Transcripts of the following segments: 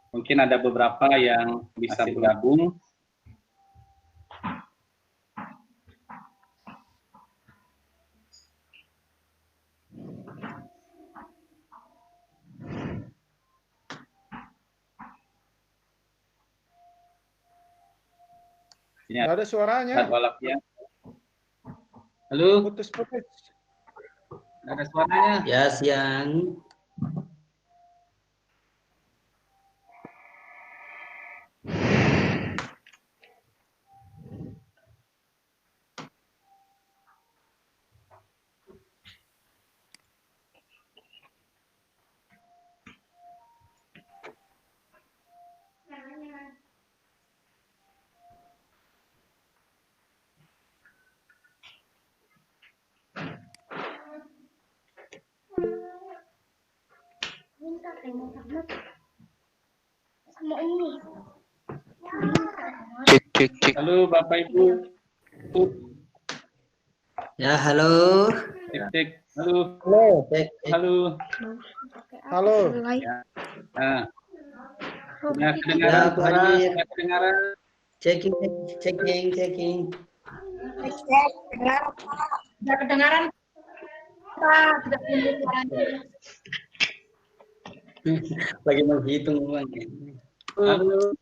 Mungkin ada beberapa yang bisa bergabung. Nggak ada suaranya. Halo. Putus-putus. Nggak ada suaranya. Ya, siang. Cek. Halo Bapak Ibu. Ya, halo. Cek. Halo. Halo. Halo. Halo. Ya. Nah. Sudah Ya, kedengaran Pak Haji. sudah kedengaran. Checking. Sudah kedengaran Pak, sudah kedengaran. Lagi menghitung uang. Halo.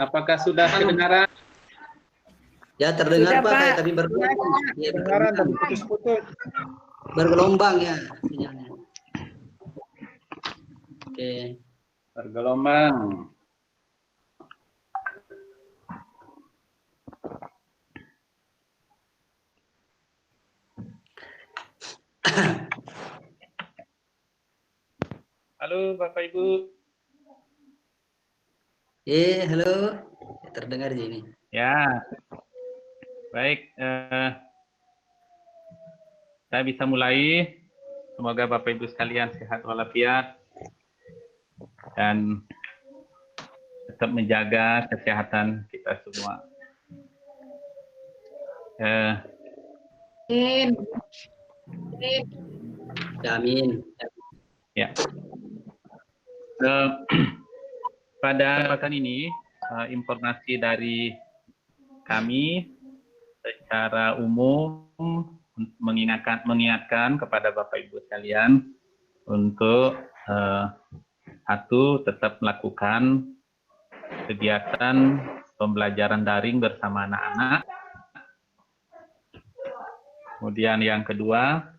Apakah sudah kedengaran? Ya, terdengar Sudah, Pak, Pak. kayak tadi bergelombang. Ya, Kedengaran tapi putus-putus. bergelombang ya sinyalnya. Oke. Bergelombang. Halo Bapak Ibu. Halo. Terdengar di ini. Ya. Baik, saya bisa mulai. Semoga Bapak Ibu sekalian sehat walafiat dan tetap menjaga kesehatan kita semua. Amin. Ya. Pada kesempatan ini, informasi dari kami secara umum mengingatkan kepada Bapak Ibu sekalian untuk satu, tetap melakukan kegiatan pembelajaran daring bersama anak-anak. Kemudian yang kedua,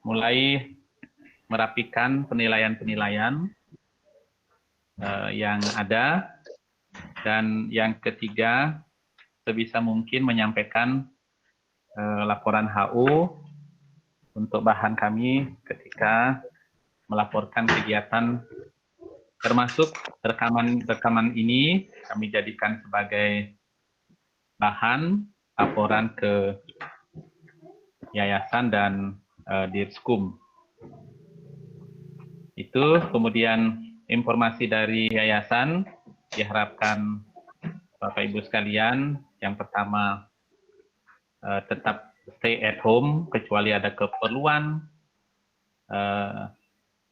mulai merapikan penilaian-penilaian yang ada. Dan yang ketiga, sebisa mungkin menyampaikan laporan HU untuk bahan kami ketika melaporkan kegiatan, termasuk rekaman ini kami jadikan sebagai bahan laporan ke yayasan dan Dirskum. Itu kemudian informasi dari yayasan diharapkan Bapak Ibu sekalian, yang pertama tetap stay at home kecuali ada keperluan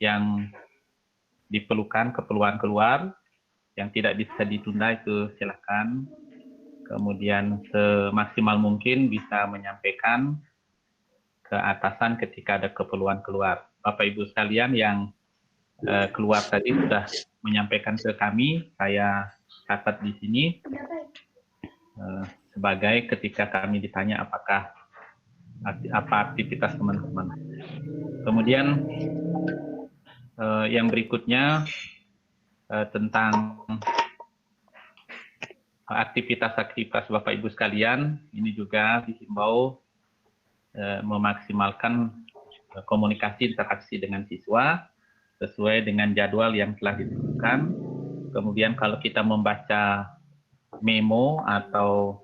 yang diperlukan, keperluan keluar yang tidak bisa ditunda itu silakan. Kemudian semaksimal mungkin bisa menyampaikan ke atasan ketika ada keperluan keluar. Bapak Ibu sekalian yang keluar tadi sudah menyampaikan ke kami, saya catat di sini sebagai ketika kami ditanya apa aktivitas teman-teman. Kemudian yang berikutnya tentang aktivitas-aktivitas Bapak Ibu sekalian, ini juga dihimbau memaksimalkan komunikasi interaksi dengan siswa sesuai dengan jadwal yang telah ditentukan. Kemudian kalau kita membaca memo atau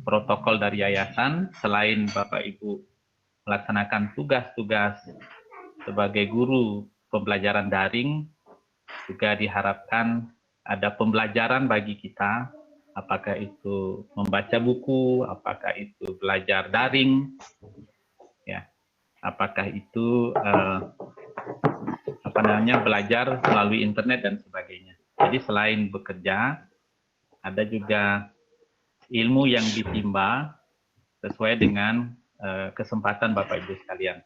protokol dari yayasan, selain Bapak Ibu melaksanakan tugas-tugas sebagai guru pembelajaran daring, juga diharapkan ada pembelajaran bagi kita, apakah itu membaca buku, apakah itu belajar daring, ya, apakah itu belajar melalui internet dan sebagainya. Jadi selain bekerja, ada juga ilmu yang ditimba sesuai dengan kesempatan Bapak Ibu sekalian.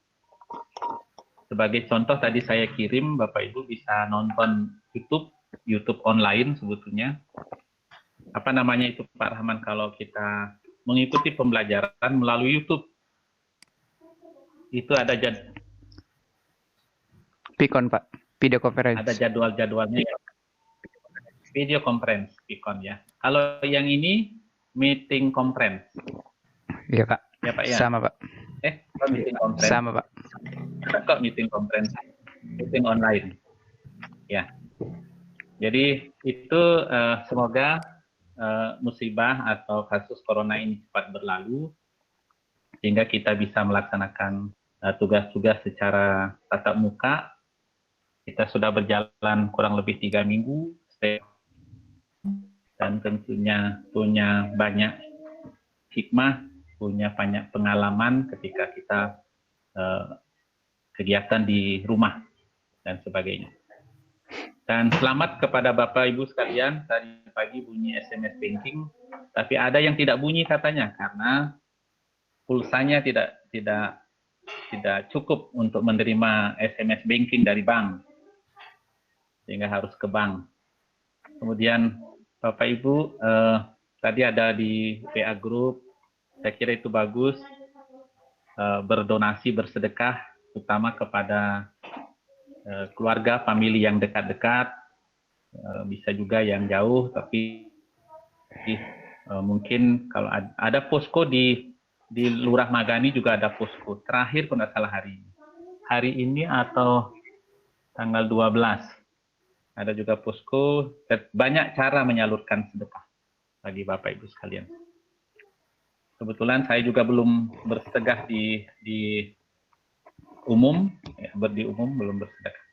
Sebagai contoh tadi saya kirim, Bapak Ibu bisa nonton YouTube online sebetulnya. Apa namanya itu Pak Rahman kalau kita mengikuti pembelajaran melalui YouTube? Itu ada Pikon Pak, video conference. ada jadwal-jadwalnya ya. Video conference, Pikon ya. Kalau yang ini meeting conference. Iya Pak. Ya Pak ya. Sama Pak. Meeting conference. Sama Pak. Kok meeting conference, meeting online. Ya. Jadi itu semoga musibah atau kasus corona ini cepat berlalu sehingga kita bisa melaksanakan tugas-tugas secara tatap muka. Kita sudah berjalan kurang lebih 3 minggu dan tentunya punya banyak hikmah, punya banyak pengalaman ketika kita kegiatan di rumah dan sebagainya. Dan selamat kepada Bapak Ibu sekalian, tadi pagi bunyi SMS banking, tapi ada yang tidak bunyi katanya karena pulsanya tidak cukup untuk menerima SMS banking dari bank, sehingga harus ke bank. Kemudian Bapak Ibu tadi ada di WA Group, saya kira itu bagus, berdonasi, bersedekah, terutama kepada keluarga, famili yang dekat-dekat, bisa juga yang jauh, tapi mungkin kalau ada posko di Lurah Magani juga ada posko. Terakhir kalau nggak salah hari ini atau tanggal 12 ada juga posko. Banyak cara menyalurkan sedekah bagi Bapak Ibu sekalian. Kebetulan saya juga belum bersedekah di umum, ya, di umum belum bersedekah.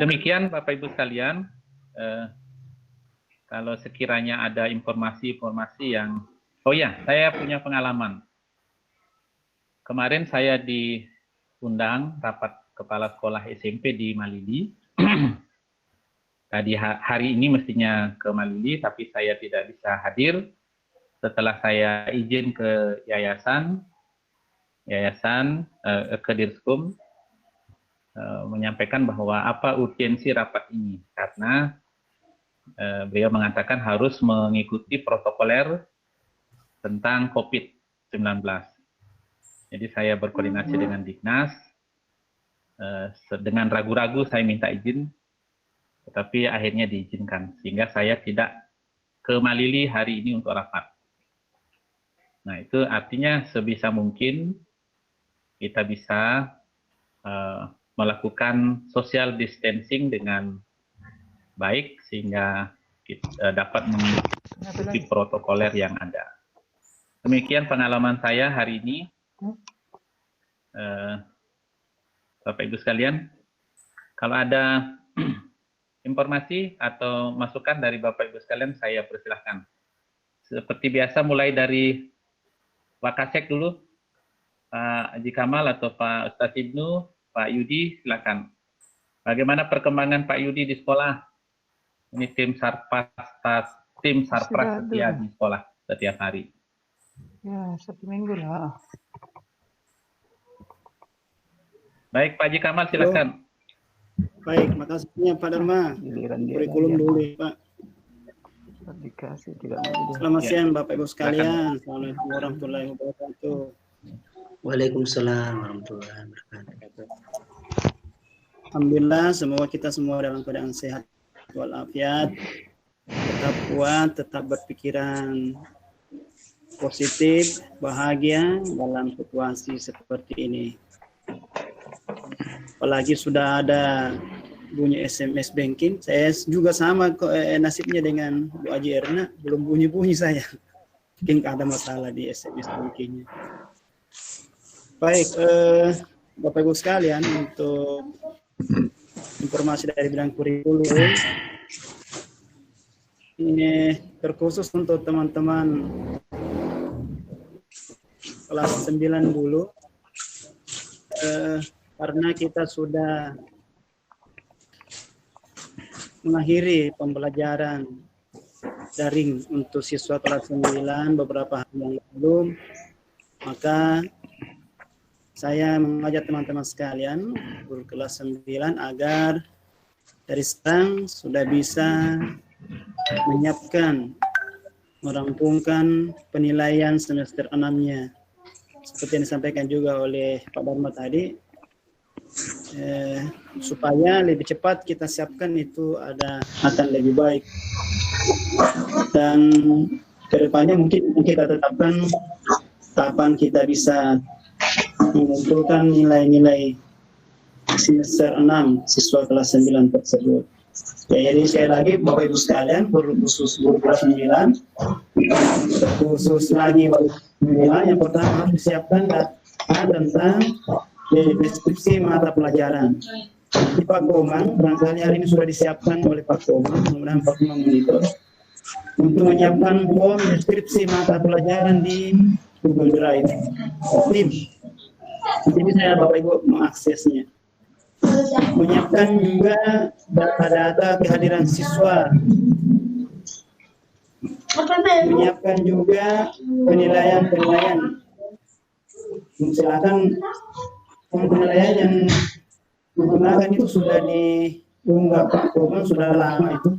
Demikian Bapak Ibu sekalian, kalau sekiranya ada informasi-informasi yang, oh ya, saya punya pengalaman. Kemarin saya diundang rapat kepala sekolah SMP di Malili. Tadi hari ini mestinya ke Malili, tapi saya tidak bisa hadir. Setelah saya izin ke yayasan ke Dirskum, menyampaikan bahwa apa urgensi rapat ini, karena beliau mengatakan harus mengikuti protokoler tentang COVID-19. Jadi saya berkoordinasi dengan Dignas, dengan ragu-ragu saya minta izin, tetapi akhirnya diizinkan, sehingga saya tidak ke Malili hari ini untuk rapat. Nah, itu artinya sebisa mungkin kita bisa melakukan social distancing dengan baik sehingga kita dapat mengikuti protokoler yang ada. Demikian pengalaman saya hari ini. Bapak Ibu sekalian, kalau ada informasi atau masukan dari Bapak Ibu sekalian, saya persilahkan. Seperti biasa mulai dari Wakasek dulu, Pak Haji Kamal atau Pak Ustadz Ibnu, Pak Yudi, silakan. Bagaimana perkembangan Pak Yudi di sekolah? Ini tim Sarpras setia di sekolah setiap hari. Ya, 1 minggu lah. Baik, Pak Haji Kamal, silakan. Baik, makasihnya Pak Dharma. Kurikulum dulu, Pak. Dikasih tidak. Selamat siang Bapak Ibu sekalian. Assalamualaikum warahmatullahi wabarakatuh. Waalaikumsalam warahmatullahi wabarakatuh. Alhamdulillah, semoga kita semua dalam keadaan sehat walafiat, tetap kuat, tetap berpikiran positif, bahagia dalam situasi seperti ini. Apalagi sudah ada bunyi SMS banking, saya juga sama nasibnya dengan Bu Haji Erna, belum bunyi-bunyi saya. Mungkin ada masalah di SMS bankingnya. Baik, Bapak Ibu sekalian, untuk informasi dari bidang kurikulum, ini terkhusus untuk teman-teman kelas 9 dulu, karena kita sudah mengakhiri pembelajaran daring untuk siswa kelas 9 beberapa hari yang lalu, maka saya mengajak teman-teman sekalian guru kelas 9 agar dari sekarang sudah bisa menyiapkan, merampungkan penilaian semester 6-nya. Seperti yang disampaikan juga oleh Pak Dharma tadi, supaya lebih cepat kita siapkan itu akan lebih baik. Dan kedepannya mungkin kita tetapkan kapan kita bisa mengumpulkan nilai-nilai semester 6 siswa kelas 9 tersebut. Ya, jadi sekali lagi Bapak Ibu sekalian, khusus guru kelas 9, khusus lagi Bapak Ibu 9, yang pertama harus disiapkan data tentang deskripsi mata pelajaran. Di Pak Komang, barangkali hari ini sudah disiapkan oleh Pak Komang, kemudian Pak Komang monitor untuk menyiapkan form deskripsi mata pelajaran di Google Drive. Jadi saya Bapak Ibu mengaksesnya. Menyiapkan juga data-data kehadiran siswa. Menyiapkan juga penilaian. Silakan penilaian yang digunakan itu sudah diunggah Pak Komang, sudah lama itu,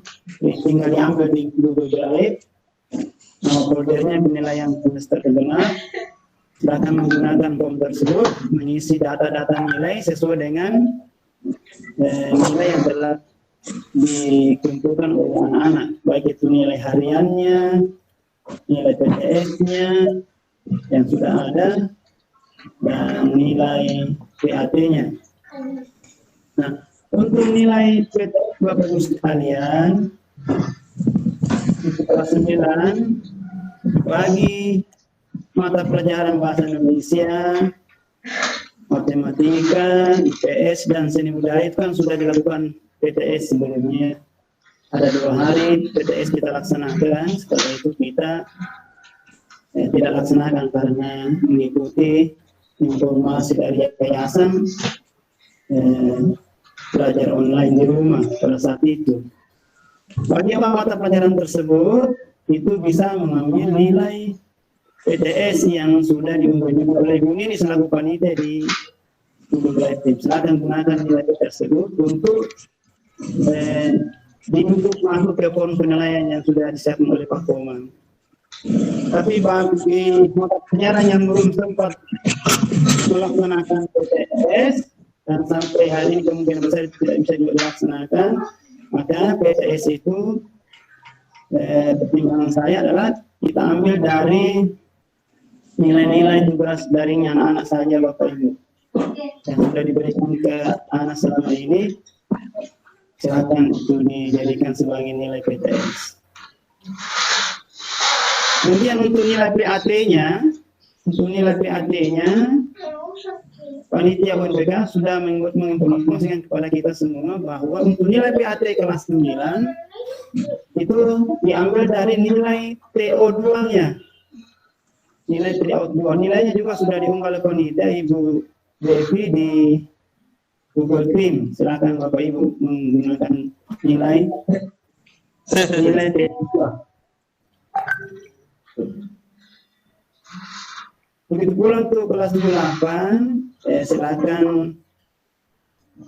tinggal diambil di Google Drive. Foldernya penilaian semester genap. Silakan menggunakan form tersebut, mengisi data-data nilai sesuai dengan nilai yang telah dikumpulkan oleh anak-anak, baik itu nilai hariannya, nilai PTS-nya yang sudah ada, dan nilai PAT-nya. Nah, untuk nilai PTS Bapak Ibu sekalian, untuk kelas 9 bagi mata pelajaran bahasa Indonesia, matematika, IPS, dan seni budaya itu kan sudah dilakukan PTS sebelumnya. Ada 2 hari PTS kita laksanakan, setelah itu kita tidak laksanakan karena mengikuti informasi dari yayasan belajar online di rumah pada saat itu. Bagi mata pelajaran tersebut, itu bisa mengambil nilai PTS yang sudah diunggah oleh Bung ini selaku panitia di Google Drive. Silakan gunakan nilai tersebut untuk masuk ke form penilaian yang sudah disiapkan oleh Pak Komang. Tapi bagi mata pelajaran yang belum sempat melaksanakan PTS dan sampai hari ini kemungkinan besar tidak bisa juga dilaksanakan, maka PTS itu pertimbangan saya adalah kita ambil dari nilai-nilai tugas daring yang anak saja Bapak Ibu yang sudah diberikan ke anak selama ini, silakan itu dijadikan sebagai nilai PTS. Kemudian untuk nilai PAT-nya, panitia UNBK sudah menginformasikan kepada kita semua bahwa untuk nilai PAT kelas 9 itu diambil dari nilai TO2-nya. Nilai TO2, nilainya juga sudah diunggah oleh panitia Ibu Devi di Google Team. Silakan Bapak Ibu menggunakan nilai TO2. Begitu pula untuk kelas 8, silakan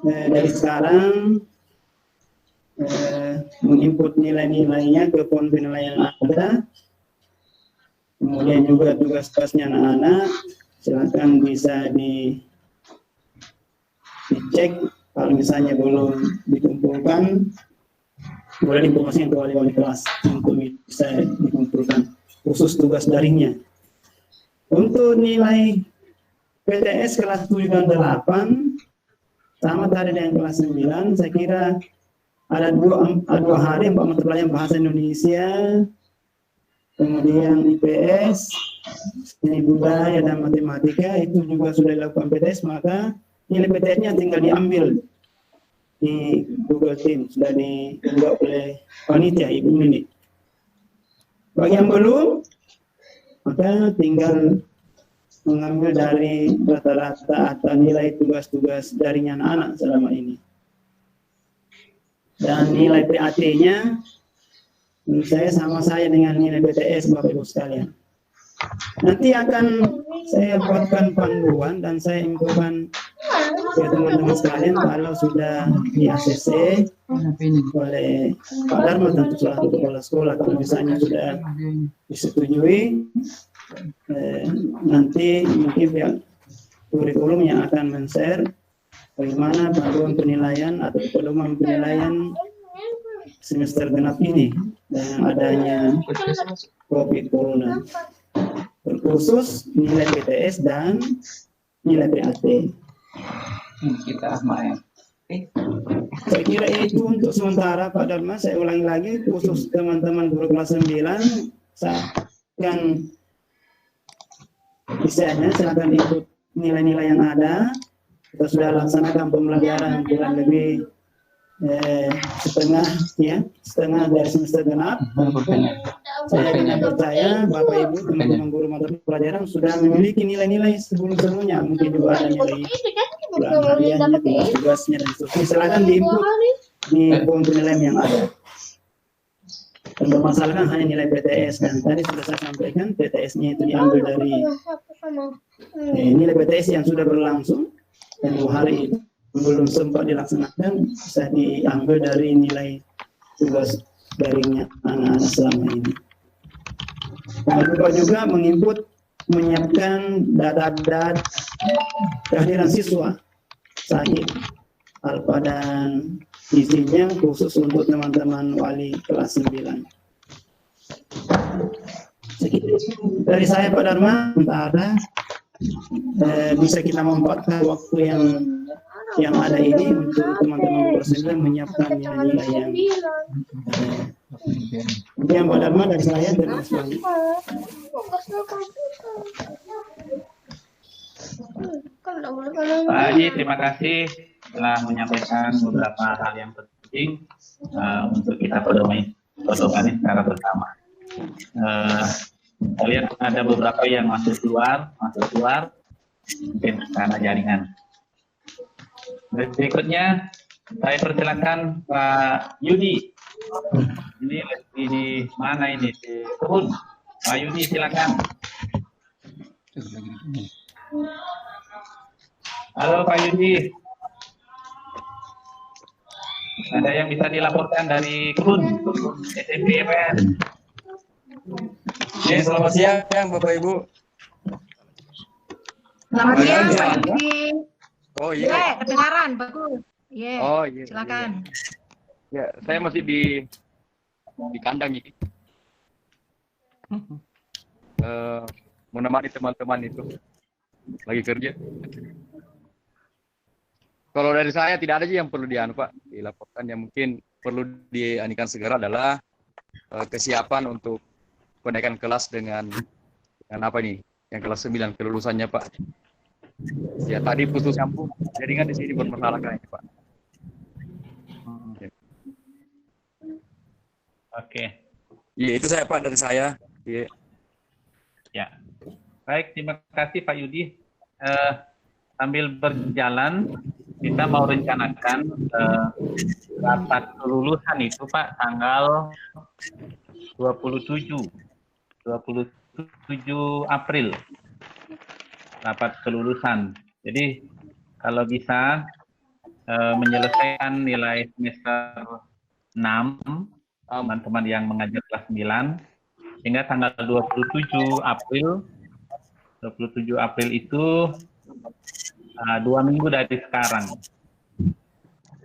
dari sekarang menginput nilai-nilainya ke form penilaian yang ada. Kemudian juga tugas-tugasnya anak-anak, silakan bisa dicek. Kalau misalnya belum dikumpulkan, boleh informasikan ke wali-wali kelas untuk bisa dikumpulkan, khusus tugas daringnya. Untuk nilai PTS kelas 7 dan 8, sama tadi dengan kelas 9, saya kira ada dua hari mata pelajaran bahasa Indonesia, kemudian IPS, seni budaya dan matematika itu juga sudah dilakukan PTS, maka nilai PTS-nya tinggal diambil di Google Team, sudah diunggah oleh panitia Ibu ini. Bagi yang belum, maka tinggal mengambil dari rata-rata atau nilai tugas-tugas daring anak-anak selama ini. Dan nilai PAT-nya menurut saya sama saya dengan nilai PTS Bapak Ibu sekalian. Nanti akan saya buatkan panduan dan saya infokan ke teman-teman sekalian kalau sudah di ACC oleh Pak Dharma tentu selaku kepala sekolah, kalau misalnya sudah disetujui, nanti mungkin pihak kurikulum yang akan men-share bagaimana panduan penilaian atau pedoman penilaian semester genap ini dengan adanya COVID Corona, terkhusus nilai PTS dan nilai PAT. Saya kira itu untuk sementara Pak Dharma. Saya ulangi lagi, khusus teman-teman guru kelas 9, saya akan misalnya silakan ikut nilai-nilai yang ada. Kita sudah laksanakan pembelajaran kurang lebih setengah dari semester genap. Saya tidak percaya Bapak Ibu teman-teman guru mata pelajaran sudah memiliki nilai-nilai sebelum-sebelumnya, mungkin juga ada nilai bulan hariannya, tugas-tugasnya dan seterusnya. Silakan diinput di form penilaian yang ada. Dan bermasalahkan hanya nilai PTS, dan tadi sudah saya sampaikan PTS-nya itu diambil dari nilai PTS yang sudah berlangsung dan 2 hari itu belum sempat dilaksanakan, bisa diambil dari nilai tugas daringnya anak-anak selama ini. Jangan lupa juga menyiapkan data-data kehadiran siswa sahih alfa dan isinya khusus untuk teman-teman wali kelas 9. Dari saya Pak Dharma, sementara bisa kita memanfaatkan waktu yang ada ini untuk teman-teman kelas 9 menyiapkan nilai-nilai yang Pak Dharma dari saya. Terima kasih. Pak Haji, terima kasih telah menyampaikan beberapa hal yang penting untuk kita pedomani secara bersama. Kita lihat ada beberapa yang masuk keluar, mungkin karena jaringan. Berikutnya saya persilakan Pak Yudi. Ini di mana ini? Di Kebun. Pak Yudi, silakan. Halo Pak Yudi. Ada yang bisa dilaporkan dari Kebun SMP EPN? Ya, selamat siang Bapak Ibu. Selamat siang Pak Yudi. Oh iya. Kedengaran bagus. Iya. Oh iya. Silakan. Ya, saya masih di kandang ini. Menemani teman-teman itu lagi kerja. Kalau dari saya tidak ada sih yang perlu dilaporkan. Yang mungkin perlu dianikan segera adalah kesiapan untuk kenaikan kelas dengan apa nih? Yang kelas 9 kelulusannya Pak. Ya tadi putus nyambung, jaringan di sini bermasalah kayaknya Pak. Oke. Iya itu saya Pak dari saya. Iya. Ya. Baik, terima kasih Pak Yudi. Sambil berjalan, kita mau rencanakan rapat kelulusan itu Pak tanggal 27 April. Rapat kelulusan. Jadi kalau bisa menyelesaikan nilai semester 6 teman-teman yang mengajar kelas 9 hingga tanggal 27 April itu 2 minggu dari sekarang.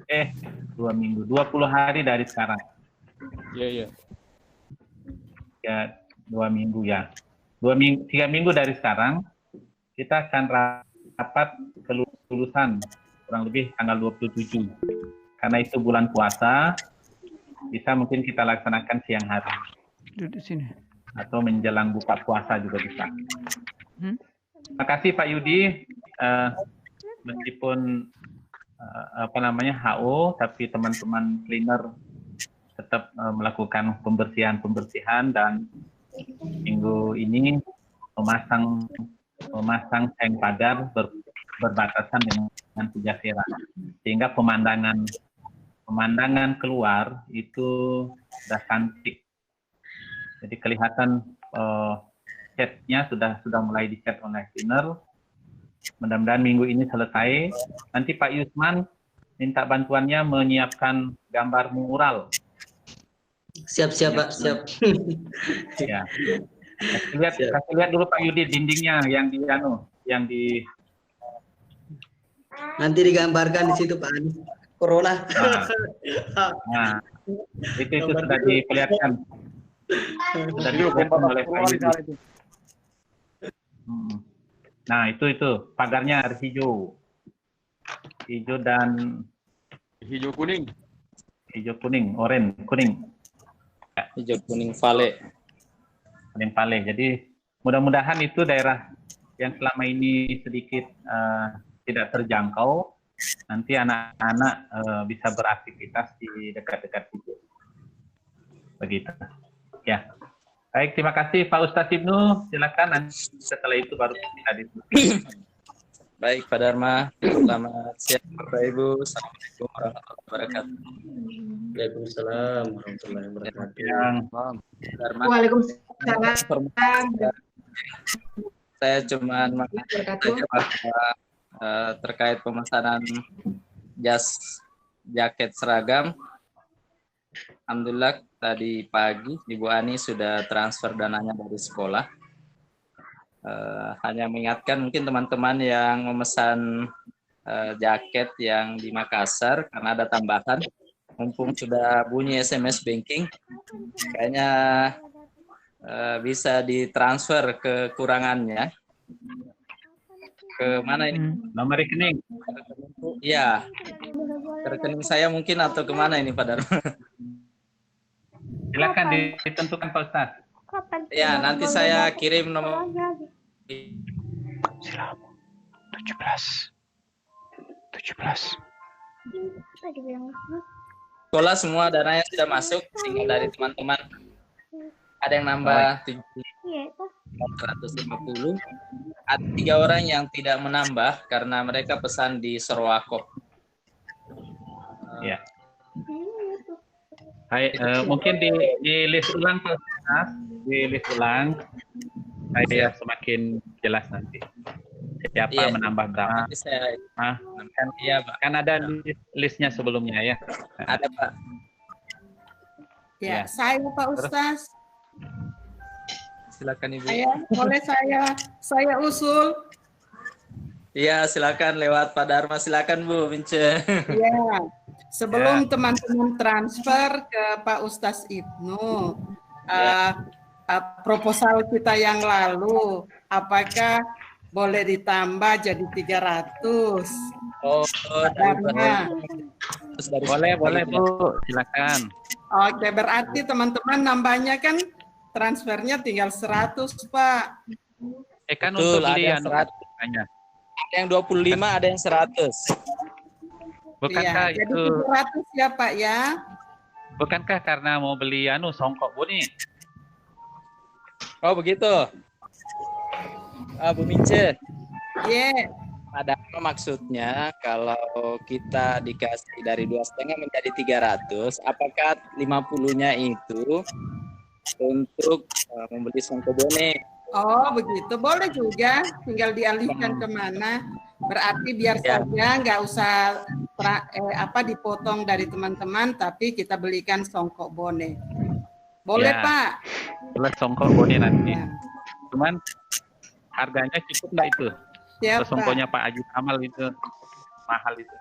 2 minggu, 20 hari dari sekarang. Iya. Ya, 2 minggu ya. 3 minggu dari sekarang kita akan rapat kelulusan kurang lebih tanggal 27. Karena itu bulan puasa, bisa mungkin kita laksanakan siang hari. Duduk sini. Atau menjelang buka puasa juga bisa. Terima kasih Pak Yudi. Meskipun HO, tapi teman-teman cleaner tetap melakukan pembersihan dan minggu ini memasang seng pagar berbatasan dengan Pujasera, sehingga pemandangan pemandangan keluar itu sudah cantik. Jadi kelihatan catnya sudah mulai dicat oleh cleaner. Mudah-mudahan minggu ini selesai. Nanti Pak Yusman minta bantuannya menyiapkan gambar mural. Siap-siap Pak, siap. Ya. Kasih lihat dulu Pak Yudi dindingnya yang di Nanti digambarkan di situ Pak Anies. Corona. Nah, itu sudah diperlihatkan. Sudah diperlihatkan oleh Pak Yudi. Nah, itu pagarnya harus hijau. Hijau dan Hijau kuning. hijau kuning, oranye, kuning. Hijau kuning vale. Kuning pale. Jadi mudah-mudahan itu daerah yang selama ini sedikit tidak terjangkau, nanti anak-anak bisa beraktivitas di dekat-dekat situ. Begitu. Ya. Baik, terima kasih Pak Ustadz Ibnu. Silakan nanti setelah itu baru kita diskusi. Baik, Pak Dharma. Selamat siang, Bapak Ibu. Assalamualaikum warahmatullahi wabarakatuh. Waalaikumsalam warahmatullahi wabarakatuh. Yang Dharma. Waalaikumsalam. Saya cuma saja bahwa terkait pemesanan jaket seragam. Alhamdulillah tadi pagi Ibu Ani sudah transfer dananya dari sekolah. Hanya mengingatkan mungkin teman-teman yang memesan jaket yang di Makassar karena ada tambahan, mumpung sudah bunyi SMS banking, kayaknya bisa ditransfer kekurangannya ke mana ini? nomor rekening. Iya, ke rekening saya mungkin atau kemana ini Pak Dharma? Silakan ditentukan Pak Ustadz. Ya, nanti saya kirim nomor. Silakan. 17. Sekolah semua dananya sudah masuk, tinggal dari teman-teman. Ada yang nambah 150. Ada 3 orang yang tidak menambah karena mereka pesan di Sorowako. Ya. Baik, mungkin di list ulang Pak Ustadz, di list ulang saya semakin jelas nanti. Siapa Iya. menambah berapa? Nanti saya Iya, Pak. Kan ada listnya sebelumnya ya. ada Pak. Ya. Ya, saya Pak Ustaz. Silakan Ibu. Boleh saya usul. Iya, silakan lewat Pak Dharma. Silakan Bu Mince. Ya, sebelum teman-teman transfer ke Pak Ustaz Ibnu, proposal kita yang lalu, apakah boleh ditambah jadi 300? Oh, Karena Boleh Bu, silakan. oke, berarti teman-teman nambahnya kan transfernya tinggal 100, Pak. Kan betul, untuk ada beli yang 100. hanya. Ada yang 25, ada yang 100. Bukankah Iya, jadi itu 700 ya, Pak ya. bukankah karena mau beli songkok Bu nih? Oh, begitu. Bu Mince. Iya. Ada apa maksudnya kalau kita dikasih dari 2,5 menjadi 300, apakah 50-nya itu untuk membeli songkok bone? Oh, begitu. Boleh juga, tinggal dialihkan kemana. Berarti biar Ya. saja nggak usah dipotong dari teman-teman, tapi kita belikan songkok bone. Boleh, Ya. Pak? Plus songkok bone nanti. Ya. Cuman harganya cukup nggak itu? Siap, Songkoknya Pak Haji Kamal itu mahal itu.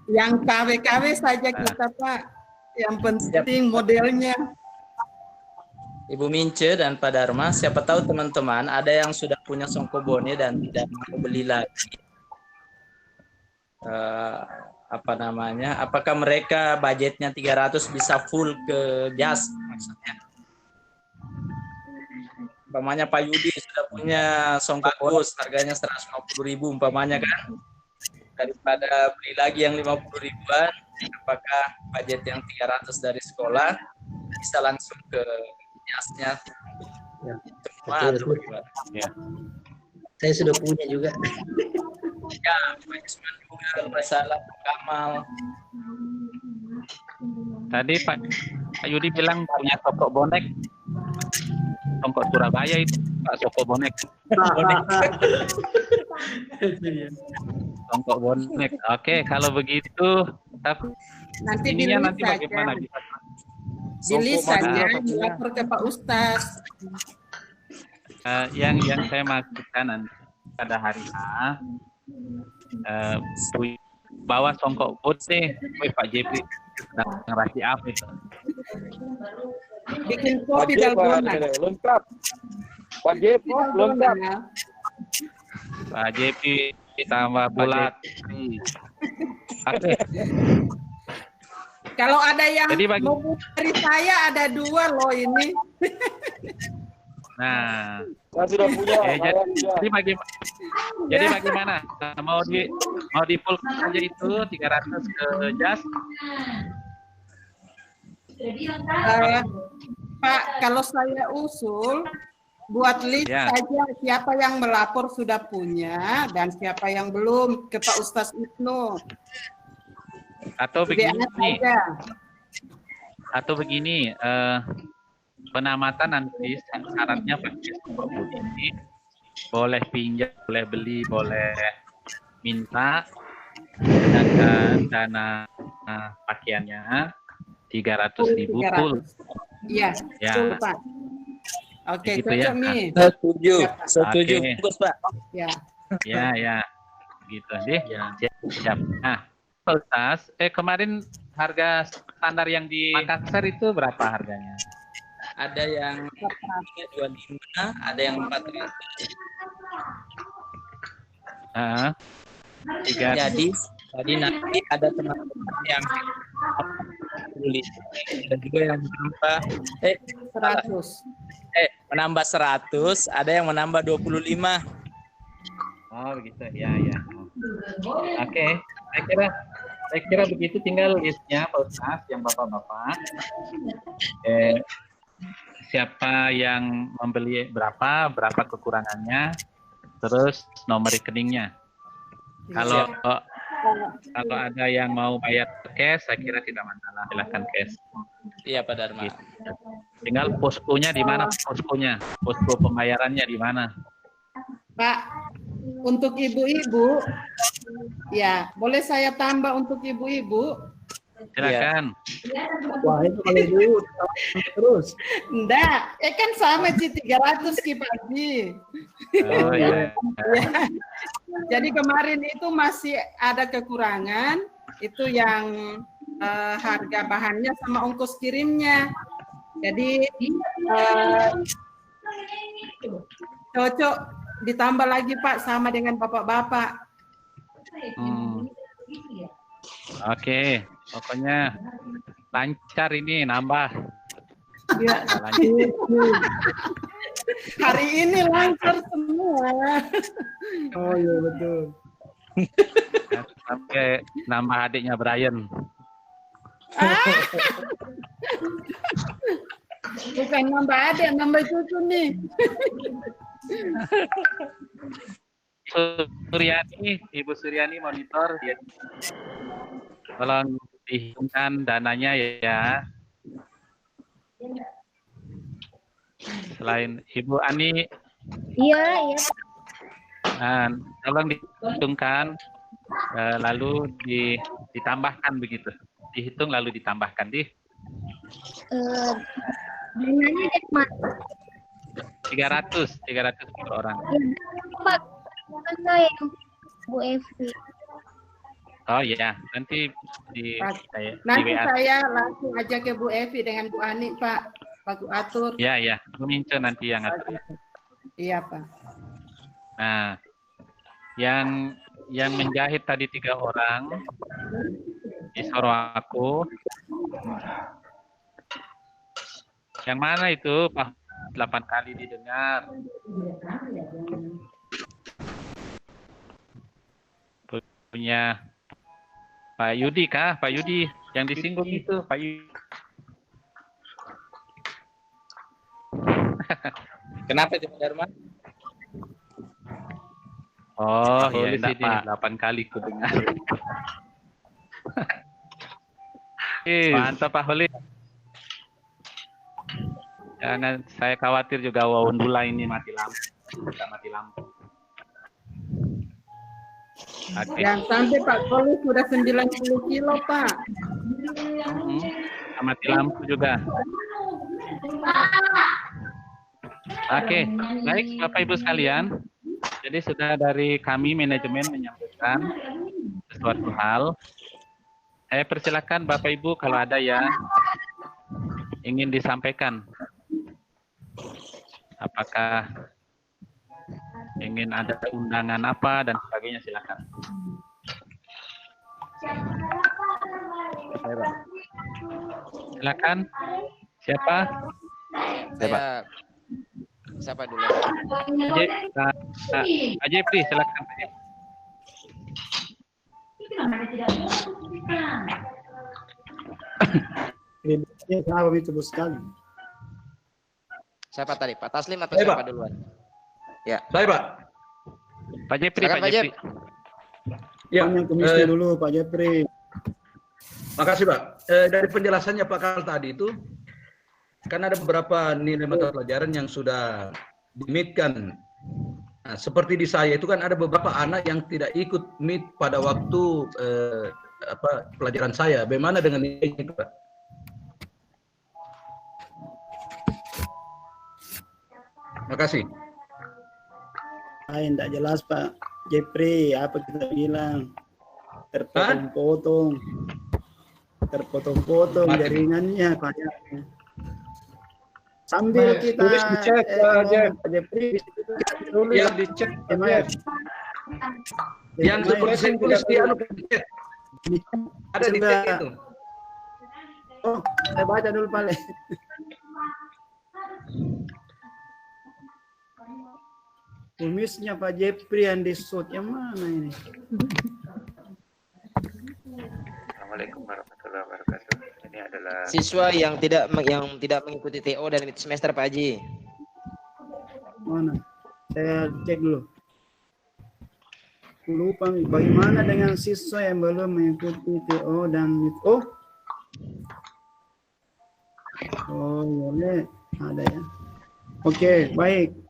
Yang KW-KW saja kita, Pak. Yang penting modelnya. Ibu Mince dan Pak Dharma, siapa tahu teman-teman ada yang sudah punya songkok bone dan tidak mau beli lagi. Apakah mereka budgetnya 300 bisa full ke jas maksudnya? Umpamanya Pak Yudi sudah punya songkok bos harganya 150.000 umpamanya kan, daripada beli lagi yang 50 ribuan, apakah budget yang 300 dari sekolah bisa langsung ke jasnya Ya, semua betul. atau bagaimana? Ya. Saya sudah punya juga. Ya, Pak Isman juga, Pak Salah, Pak Kamal. Tadi Pak Yudi bilang punya songkok bonek. Songkok Surabaya itu Pak songkok bonek. Songkok bonek. Oke, kalau begitu Nanti ininya di-list nanti bagaimana? saja. Di-list Songkok saja, mana? dilapor ke Pak Ustaz. Yang saya maksudkan nanti pada hari H bawa songkok putih, Pak JP sedang ngerasi apa itu? Bikin kopi Wajib, dalgona. lengkap. Wajib, lengkap. Pak JP ditambah bulat. Oke. Kalau ada yang Jadi bagi- mau dari saya ada 2 loh ini. Nah, Saya sudah punya. jadi bagaimana? Mau di full aja itu 300 ke jas? Pak, kalau saya usul buat list Ya. saja siapa yang melapor sudah punya dan siapa yang belum ke Pak Ustaz Ibnu. Atau WA begini, saja. penamatan nanti syaratnya pakai songkok putih, boleh pinjam, boleh beli, boleh minta, sedangkan dana pakaiannya 300.000 full. 300. Iya, Ya. betul Pak. Oke, Begitu ya. cocok nih. Setuju, setuju. Oke. Bagus, Pak. Ya. Ya, gitu deh. Siap. Nah, Pak Ustaz, kemarin harga standar yang di Makassar itu berapa harganya? Ada yang 25, ada yang 400. Jadi nanti ada teman-teman yang beli dan juga yang menambah 100. menambah 100, ada yang menambah 25. Oh, begitu. Ya. Oke. Saya kira begitu, tinggal listnya Pak Ustaz, yang Bapak-bapak. Siapa yang membeli berapa kekurangannya, terus nomor rekeningnya. Kalau ada yang mau bayar cash, saya kira tidak masalah, silakan cash. Iya, Pak Dharma. Tinggal poskonya di mana, posko pembayarannya di mana. Pak, untuk ibu-ibu, ya boleh saya tambah untuk ibu-ibu? Silakan. Wah, itu kalau dulu terus. Enggak, kan sama Ci 300 Ki Pak Ji. Oh iya. Ya. Jadi kemarin itu masih ada kekurangan, itu yang harga bahannya sama ongkos kirimnya. Jadi cocok ditambah lagi Pak sama dengan bapak-bapak. Oke, pokoknya lancar ini nambah. Ya. Hari ini lancar semua. Oh iya betul. Sampai nambah adiknya Brian. Bukan nambah adik, nambah cucu nih. Ibu Suryani monitor. Tolong dihitungkan dananya ya. Selain Ibu Ani, Iya. tolong dihitungkan, lalu ditambahkan begitu. Dihitung lalu ditambahkan di. Dananya dari mana? 300 per orang. Pak, kan saya yang Bu Evi. Oh iya, nanti di Nanti WA. saya langsung aja ke Bu Evi dengan Bu Ani, Pak. Pak atur. Ya, Bu Mince nanti yang atur. Iya, Pak. Nah, yang menjahit tadi 3 orang di Soroako. Yang mana itu, Pak? 8 kali didengar. Punya Pak Yudi kah? Pak Yudi yang disinggung itu, Pak Yudi. Kenapa itu Pak Dharma? Oh, ya Tulis enggak ini. Pak, 8 kali ku dengar. Mantap Pak Holil. Jangan, saya khawatir juga Wawundula ini mati lampu. Tidak mati lampu. Oke. Yang sampai Pak Koli sudah 90 kilo, Pak. Mati lampu juga. Oke, baik Bapak Ibu sekalian. Jadi sudah dari kami manajemen menyampaikan sesuatu hal. Saya persilakan Bapak Ibu kalau ada yang ingin disampaikan. Apakah ingin ada undangan apa dan sebagainya, silakan. Silakan. Siapa? Siapa dulu? Pak Jepri, silakan Pak Jepri. Ya, kenapa itu sekali? Siapa tadi? Pak Taslim atau Saya, siapa Pak. duluan? Ya. Saya, Pak. Pak Jepri, Silakan, Pak Pak Jep. Jepri. Ya, Yang komisi dulu Pak Jepri. makasih Pak. Dari penjelasannya Pak Kal tadi itu, kan ada beberapa nilai mata pelajaran yang sudah di-meet-kan. Nah, seperti di saya itu kan ada beberapa anak yang tidak ikut meet pada waktu pelajaran saya. Bagaimana dengan ini Pak? Makasih. Tidak jelas Pak Jepri, apa kita bilang? Terpotong-potong. Terpotong-potong jaringannya kayaknya. Sambil kita tulis dicek Pak Jepri, tulis yang dicek yang seperti saya tulis di chat. Ada di chat itu. Oh, saya baca dulu paling. Kumisnya Pak Jepri yang di-shoot yang mana ini? Assalamualaikum warahmatullahi wabarakatuh. Ini adalah Siswa yang tidak mengikuti TO dan mid semester Pak Haji. Mana? Saya cek dulu. Lupa bagaimana dengan siswa yang belum mengikuti TO dan oh boleh ada ya. Oke, baik.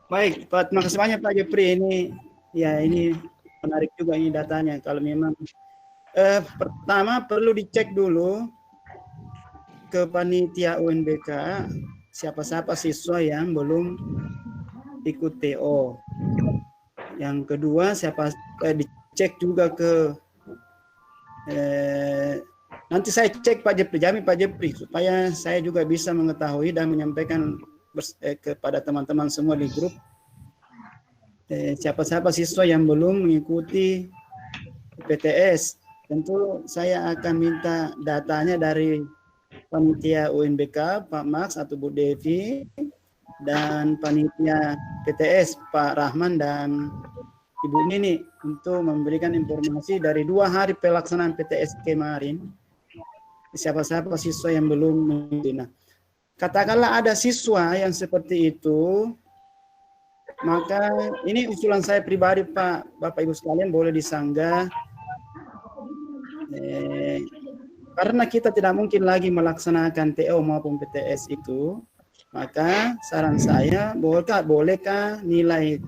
Baik, Pak, terima kasih banyak Pak Jepri. Ini menarik juga ini datanya. Kalau memang pertama perlu dicek dulu ke panitia UNBK siapa-siapa siswa yang belum ikut TO. Yang kedua dicek juga ke nanti saya cek Pak Jepri, jamin Pak Jepri supaya saya juga bisa mengetahui dan menyampaikan kepada teman-teman semua di grup siapa-siapa siswa yang belum mengikuti PTS. Tentu saya akan minta datanya dari panitia UNBK Pak Max atau Bu Devi dan panitia PTS Pak Rahman dan Ibu Nini untuk memberikan informasi dari 2 hari pelaksanaan PTS kemarin siapa-siapa siswa yang belum mengikuti. Katakanlah ada siswa yang seperti itu, maka ini usulan saya pribadi Pak, Bapak Ibu sekalian boleh disanggah. Karena kita tidak mungkin lagi melaksanakan TO maupun PTS itu, maka saran saya bolehkah nilai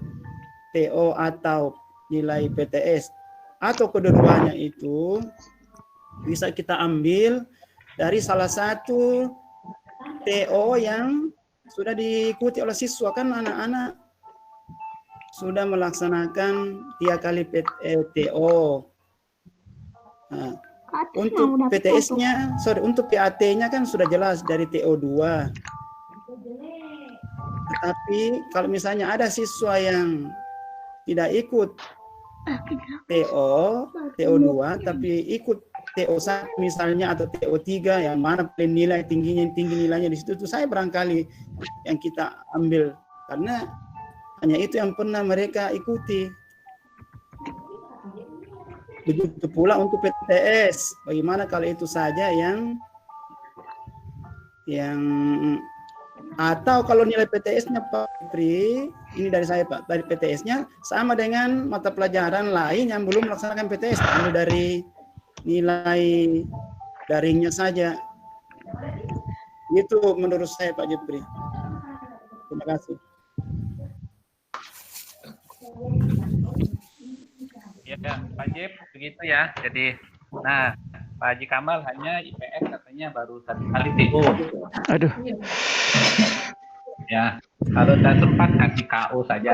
TO atau nilai PTS atau kedua-duanya itu bisa kita ambil dari salah satu TO yang sudah diikuti oleh siswa. Kan anak-anak sudah melaksanakan 3 kali TO. Nah, untuk PTS-nya, untuk PAT-nya kan sudah jelas dari TO2. Tapi kalau misalnya ada siswa yang tidak ikut TO2 tapi ikut TO1 misalnya atau TO3 yang mana tinggi nilainya di situ, itu saya barangkali yang kita ambil karena hanya itu yang pernah mereka ikuti. Begitu pula untuk PTS, bagaimana kalau itu saja yang Atau kalau nilai PTS-nya Pak Pri, ini dari saya Pak, dari PTS-nya sama dengan mata pelajaran lain yang belum melaksanakan PTS, ambil dari nilai daringnya saja. Itu menurut saya Pak Jepri. Terima kasih. Ya, Pak Jep, begitu ya. Jadi, nah, Pak Haji Kamal hanya IPS katanya baru 1 kali TO. Aduh. Ya, kalau tak sempat kasih KO saja.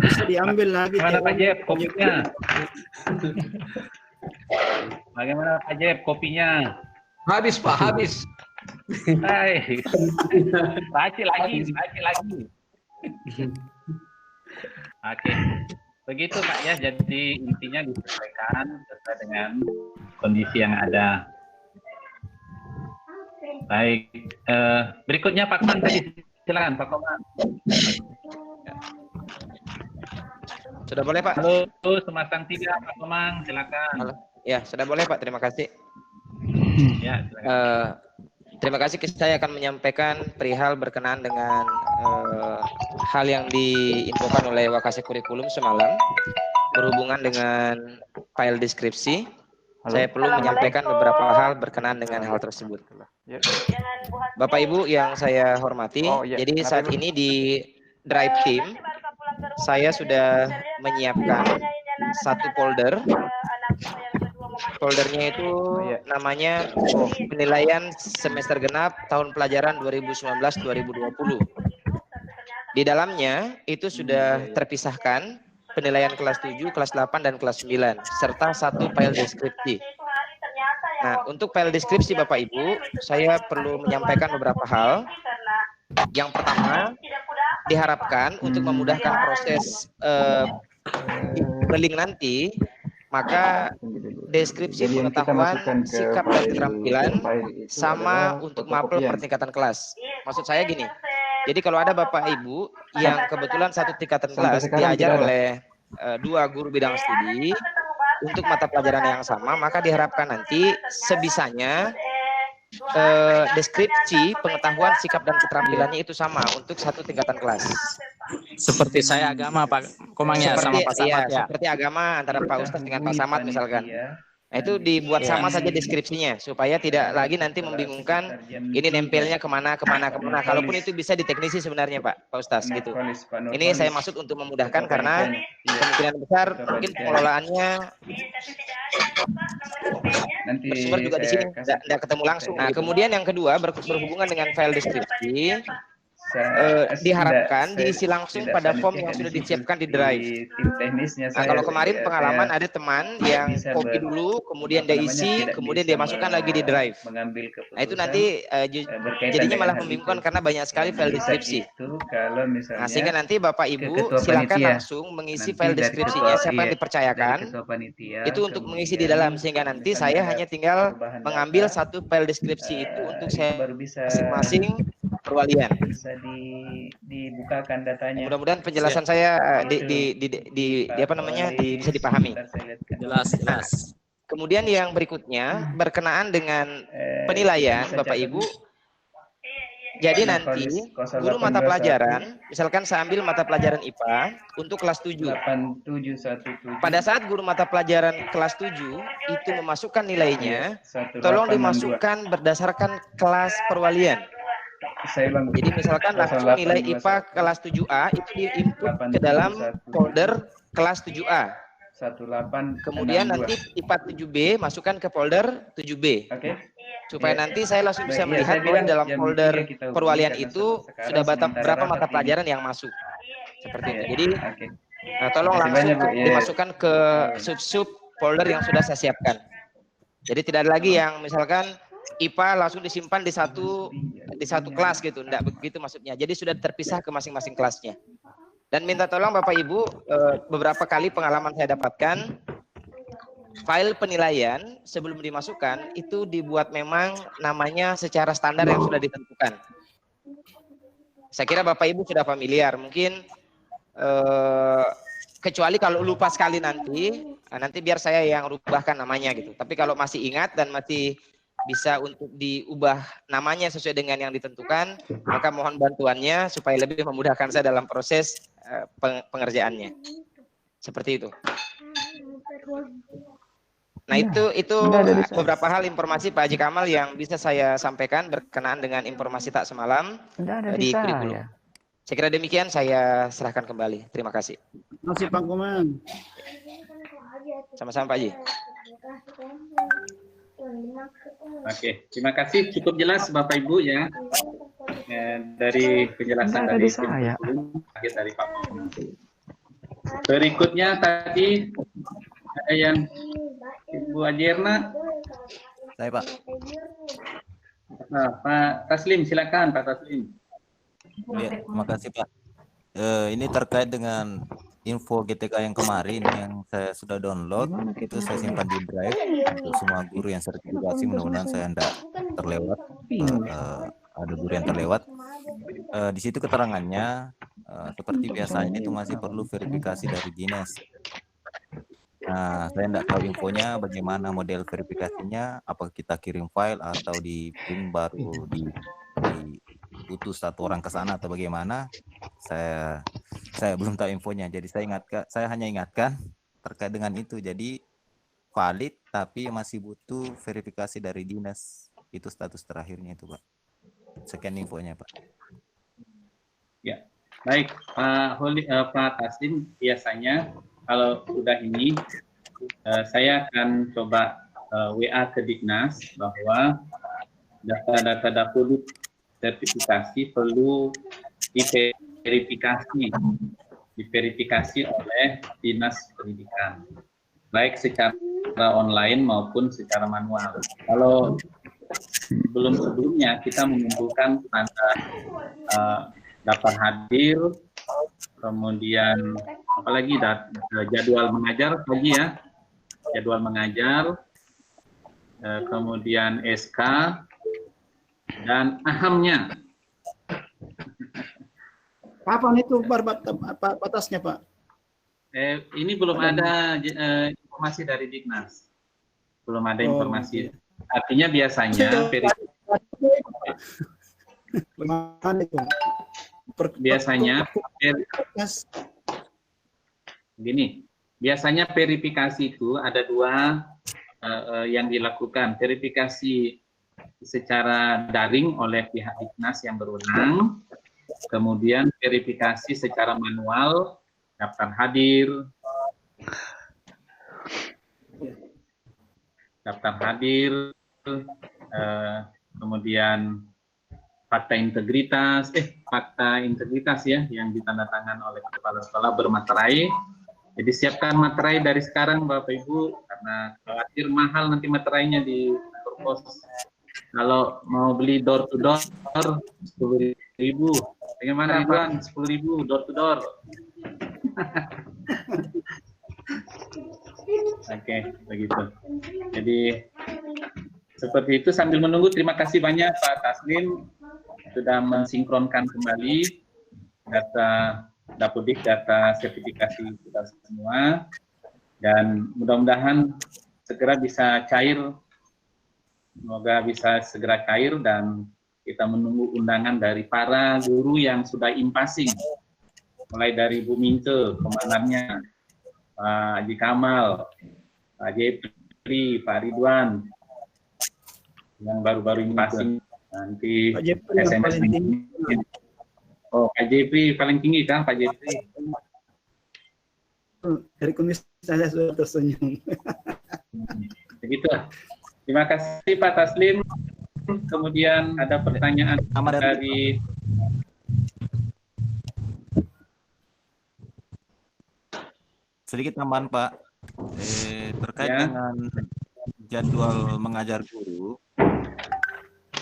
Bisa diambil lagi. Bagaimana Pak Jep kopinya? Bagaimana Pak Jep kopinya? Habis Pak, habis. Hai. Baca lagi. Oke. Begitu Pak ya, jadi intinya disesuaikan sesuai dengan kondisi yang ada. Baik, berikutnya Pak Koman tadi, silakan Pak Koman. Sudah boleh Pak? Halo, Semasang 3 Pak Koman, silakan. Halo. Ya, sudah boleh Pak, terima kasih. Ya, silakan. Terima kasih, saya akan menyampaikan perihal berkenaan dengan hal yang diinfokan oleh Wakasek Kurikulum semalam berhubungan dengan file deskripsi. Halo. Saya perlu menyampaikan beberapa hal berkenaan dengan hal tersebut. Ya. Bapak Ibu yang saya hormati, ya. jadi saat ini di Drive Team saya sudah menyiapkan satu folder. Foldernya itu namanya penilaian semester genap tahun pelajaran 2019-2020. Di dalamnya itu sudah terpisahkan penilaian kelas 7, kelas 8, dan kelas 9, serta satu file deskripsi. Nah, untuk file deskripsi Bapak Ibu, saya perlu menyampaikan beberapa hal. Yang pertama, diharapkan untuk memudahkan proses link nanti, maka deskripsi pengetahuan, sikap dan keterampilan sama untuk mapel pertingkatan kelas. Maksud saya gini, jadi kalau ada Bapak Ibu yang kebetulan satu tingkatan kelas diajar oleh 2 guru bidang studi untuk mata pelajaran yang sama, maka diharapkan nanti sebisanya deskripsi pengetahuan, sikap dan keterampilannya itu sama untuk satu tingkatan kelas. Seperti saya agama Pak Komangnya sama Pak Samad ya. Seperti agama antara Pak Ustadz dengan Pak Samad misalkan. Nah, itu dibuat sama saja deskripsinya supaya tidak lagi nanti membingungkan ini nempelnya kemana. Kalaupun itu bisa diteknisi sebenarnya Pak Ustadz gitu. Ini saya maksud untuk memudahkan karena kemungkinan besar mungkin pengelolaannya bersumber juga di sini tidak ketemu langsung. Nah, kemudian yang kedua berhubungan dengan file deskripsi. Diharapkan diisi langsung pada form yang sudah disiapkan di Drive. Nah, kalau kemarin pengalaman ada teman yang copy dulu, kemudian dia isi, kemudian dia masukkan lagi di Drive. Nah, itu nanti jadinya malah membingungkan karena banyak sekali file deskripsi. Nah, sehingga nanti Bapak Ibu silakan langsung mengisi file deskripsinya, siapa yang dipercayakan itu untuk mengisi di dalam, sehingga nanti saya hanya tinggal mengambil satu file deskripsi itu untuk saya masing-masing perwalian. Bisa dibukakan datanya. Mudah-mudahan penjelasan saya bisa dipahami. Jelas. Kemudian yang berikutnya berkenaan dengan penilaian Bapak Ibu. Jadi nanti guru mata pelajaran, misalkan saya ambil mata pelajaran IPA untuk kelas 7. Pada saat guru mata pelajaran kelas 7 itu memasukkan nilainya, tolong dimasukkan berdasarkan kelas perwalian. Jadi misalkan langsung nilai IPA kelas 7A itu diinput ke dalam folder kelas 7A. Kemudian nanti IPA 7B masukkan ke folder 7B. Supaya nanti saya langsung bisa melihat bahwa dalam folder perwalian itu sudah berapa mata pelajaran yang masuk. Seperti itu. Jadi tolong langsung dimasukkan ke sub-sub folder yang sudah saya siapkan. Jadi tidak ada lagi yang misalkan IPA langsung disimpan di satu kelas gitu, enggak begitu maksudnya. Jadi sudah terpisah ke masing-masing kelasnya. Dan minta tolong Bapak Ibu, beberapa kali pengalaman saya dapatkan, file penilaian sebelum dimasukkan itu dibuat memang namanya secara standar yang sudah ditentukan. Saya kira Bapak Ibu sudah familiar, mungkin kecuali kalau lupa sekali nanti biar saya yang rubahkan namanya gitu. Tapi kalau masih ingat dan masih bisa untuk diubah namanya sesuai dengan yang ditentukan, maka mohon bantuannya supaya lebih memudahkan saya dalam proses pengerjaannya. Seperti itu. Nah, itu beberapa hal informasi Pak Haji Kamal yang bisa saya sampaikan berkenaan dengan informasi tak semalam di kurikulum. Saya kira demikian, saya serahkan kembali. Terima kasih. Terima kasih Pak Komang. Sama-sama Pak Haji. Oke, terima kasih. Cukup jelas Bapak Ibu ya. Dari penjelasan dari Pak Komang. Berikutnya tadi ada yang Ibu Ajerna. Saya Pak. Nah, Pak Taslim, silakan Pak Taslim. Ya, terima kasih Pak. Ini terkait dengan info GTK yang kemarin yang saya sudah download, itu saya simpan di drive untuk semua guru yang sertifikasi. Mudah-mudahan saya tidak terlewat, ada guru yang terlewat. Di situ keterangannya seperti biasanya itu masih perlu verifikasi dari dinas. Nah, saya tidak tahu infonya bagaimana model verifikasinya, apakah kita kirim file atau di print baru diutus satu orang ke sana atau bagaimana. Saya belum tahu infonya, jadi saya hanya ingatkan terkait dengan itu. Jadi valid tapi masih butuh verifikasi dari dinas, itu status terakhirnya itu Pak. Sekian infonya Pak. Ya, baik Pak Taslim, biasanya kalau sudah ini saya akan coba WA ke Dignas bahwa data-data dapur sertifikasi perlu diverifikasi oleh Dinas Pendidikan, baik secara online maupun secara manual. Kalau sebelumnya kita mengumpulkan tanda daftar hadir, kemudian apalagi jadwal mengajar pagi ya, jadwal mengajar, kemudian SK dan ahamnya. Kapan itu batasnya Pak? Ini belum ada informasi dari Dignas, belum ada informasi. Artinya biasanya biasanya verifikasi itu ada dua yang dilakukan. Verifikasi secara daring oleh pihak Dignas yang berwenang, kemudian verifikasi secara manual, daftar hadir, kemudian fakta integritas ya, yang ditandatangan oleh kepala sekolah bermaterai. Jadi siapkan materai dari sekarang Bapak Ibu, karena khawatir mahal nanti materainya di kantor pos. Kalau mau beli door to door 10.000. Bagaimana Ridwan? 10.000 door to door. Oke, begitu. Jadi seperti itu. Sambil menunggu, terima kasih banyak Pak Taslim sudah mensinkronkan kembali data Dapudik, data sertifikasi kita semua, dan mudah-mudahan segera bisa cair. Semoga bisa segera cair dan kita menunggu undangan dari para guru yang sudah impasing, mulai dari Bu Minte, komandannya, Pak Haji Kamal, Pak Jepri, Pak Ridwan, yang baru-baru impasing. Nanti SMS oh, Pak Jepri paling tinggi kan Pak Jepri? Dari kumis saya sudah tersenyum. Begitu. Terima kasih Pak Taslim. Kemudian ada pertanyaan dari sedikit tambahan Pak, terkait dengan jadwal mengajar guru.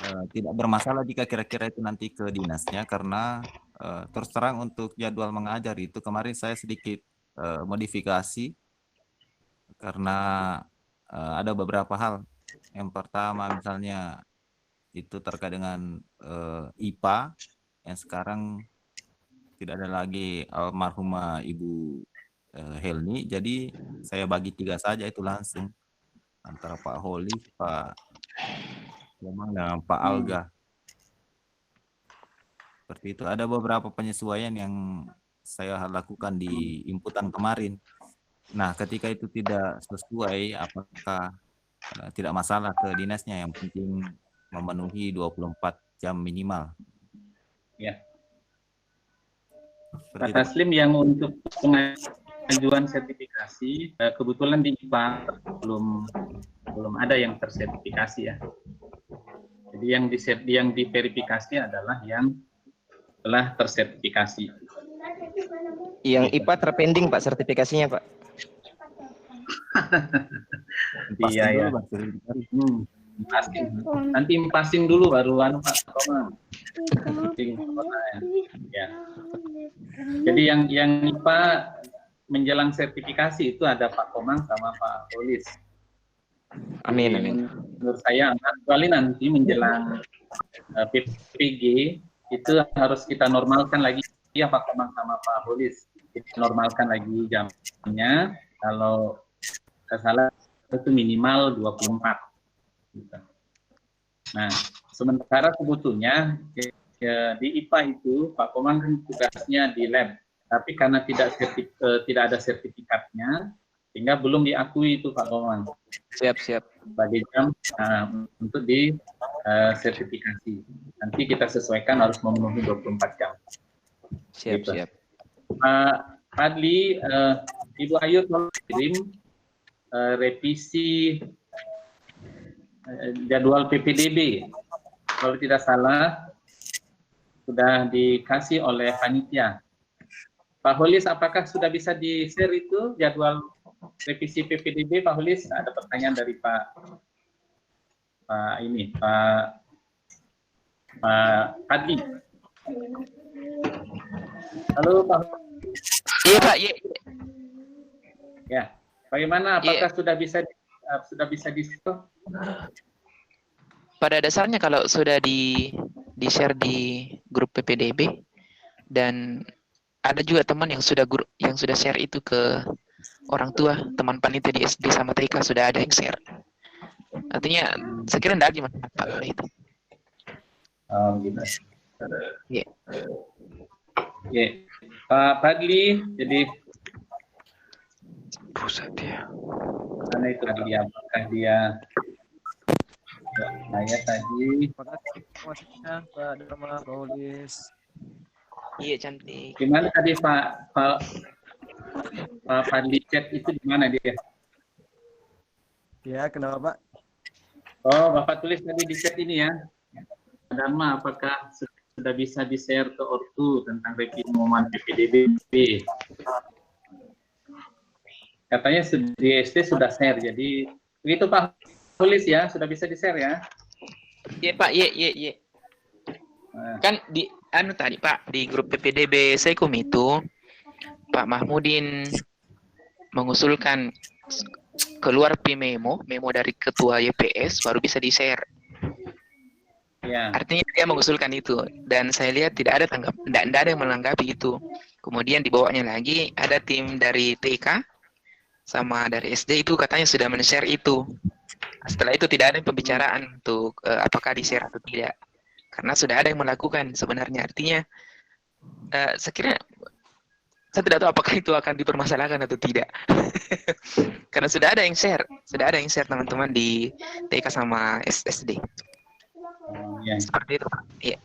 Tidak bermasalah jika kira-kira itu nanti ke dinasnya, karena terus terang untuk jadwal mengajar itu kemarin saya sedikit modifikasi karena ada beberapa hal. Yang pertama misalnya itu terkait dengan IPA yang sekarang tidak ada lagi almarhumah Ibu Helni, jadi saya bagi 3 saja itu langsung antara Pak Holi, Pak Komang dengan Pak Alga. Seperti itu. Ada beberapa penyesuaian yang saya lakukan di inputan kemarin. Nah, ketika itu tidak sesuai, apakah tidak masalah ke dinasnya, yang penting memenuhi 24 jam minimal. Ya. Seperti Pak itu. Taslim, yang untuk pengajuan sertifikasi, kebetulan di IPA belum ada yang tersertifikasi ya. Jadi yang diverifikasi adalah yang telah tersertifikasi. Yang IPA terpending Pak sertifikasinya Pak. Iya ya. Nanti passing dulu baru Pak Komang. Ya. Jadi yang IPA menjelang sertifikasi itu ada Pak Komang sama Pak Polis. Amin, amin. Menurut saya, kecuali nanti menjelang PPG itu harus kita normalkan lagi ya Pak Komang sama Pak Polis. Kita normalkan lagi jamnya. Kalau salah itu minimal 24. Gitu. Nah, sementara sebetulnya di IPA itu Pak Komang kan tugasnya di lab, tapi karena tidak ada sertifikatnya, sehingga belum diakui itu Pak Komang. Siap. Sebagai jam untuk di sertifikasi. Nanti kita sesuaikan harus memenuhi 24 jam. Siap. Pak Adli, Ibu Ayu tolong kirim revisi jadwal PPDB. Kalau tidak salah sudah dikasih oleh panitia. Pak Holis, apakah sudah bisa di-share itu jadwal revisi PPDB? Pak Holis, ada pertanyaan dari Pak Adli. Halo Pak. Iya Pak, iya. Ya, bagaimana? Apakah sudah bisa di-share? Pada dasarnya kalau sudah di-share di grup PPDB, dan ada juga teman yang sudah share itu ke orang tua, teman panitia di SD sama TK sudah ada yang share. Artinya saya kira tidak gimana Pak kalau itu. Gitu. Iya. Oke. Pak Fadli, jadi buset ya. Mana itu dia? Apakah dia? Saya tadi. Terima kasih Pak Dharma, Pak Holis. Iya cantik. Gimana tadi Pak Fadli chat itu di mana dia? Ya, kenapa Pak? Oh, Bapak tulis tadi di chat ini ya. Dharma, apakah sudah bisa di-share ke Ortu tentang revisi pengumuman PPDB? Katanya di SD sudah share, jadi begitu Pak Tulis ya, sudah bisa di-share ya? Iya Pak, iya. Kan di tadi Pak, di grup PPDB Sekum itu Pak Mahmudin mengusulkan keluar memo dari ketua YPS baru bisa di-share. Ya. Artinya dia mengusulkan itu, dan saya lihat tidak ada yang menanggapi itu. Kemudian di bawahnya lagi ada tim dari TK sama dari SD itu katanya sudah men-share itu. Setelah itu tidak ada pembicaraan untuk apakah di-share atau tidak, karena sudah ada yang melakukan sebenarnya. Artinya saya kira saya tidak tahu apakah itu akan dipermasalahkan atau tidak. Karena sudah ada yang share teman-teman di TK sama SD. Ya. Seperti itu. Iya.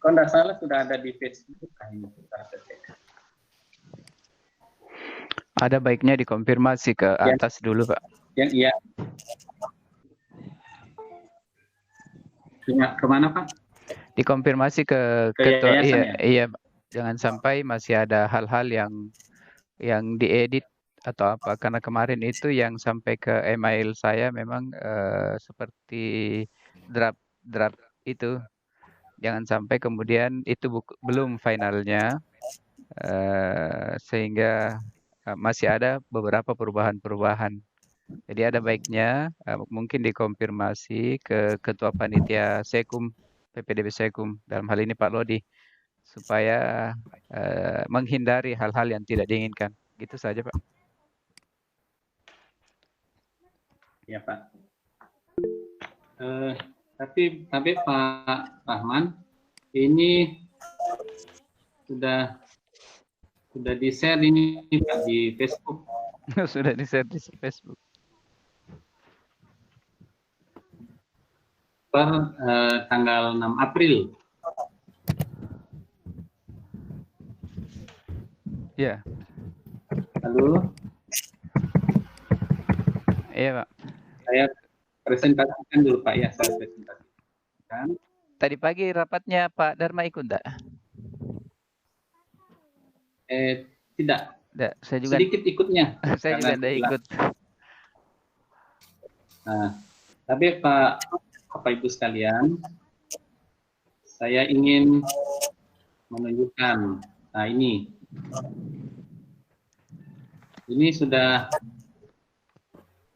Kalau tidak salah sudah ada di Facebook. Ada baiknya dikonfirmasi ke atas dulu Pak. Iya. Kemana Pak? Dikonfirmasi ke ketua. Iya. Jangan sampai masih ada hal-hal yang diedit atau apa, karena kemarin itu yang sampai ke email saya memang seperti draft itu. Jangan sampai kemudian itu belum finalnya, sehingga masih ada beberapa perubahan-perubahan. Jadi ada baiknya mungkin dikonfirmasi ke ketua panitia Sekum, PPDB Sekum, dalam hal ini Pak Lodi, supaya menghindari hal-hal yang tidak diinginkan. Gitu saja Pak. Ya Pak. Tapi Pak Rahman, ini sudah di-share ini Pak, di Facebook. Sudah di-share di Facebook. Per tanggal 6 April. Ya. Lalu? Iya, Pak. Saya presentasikan dulu Pak ya, saya presentasikan. Tadi pagi rapatnya Pak Dharma ikut enggak? Tidak. Enggak, saya juga sedikit ikutnya. Saya juga enggak ikut. Nah, tapi Bapak Ibu sekalian, saya ingin menunjukkan. Nah, ini sudah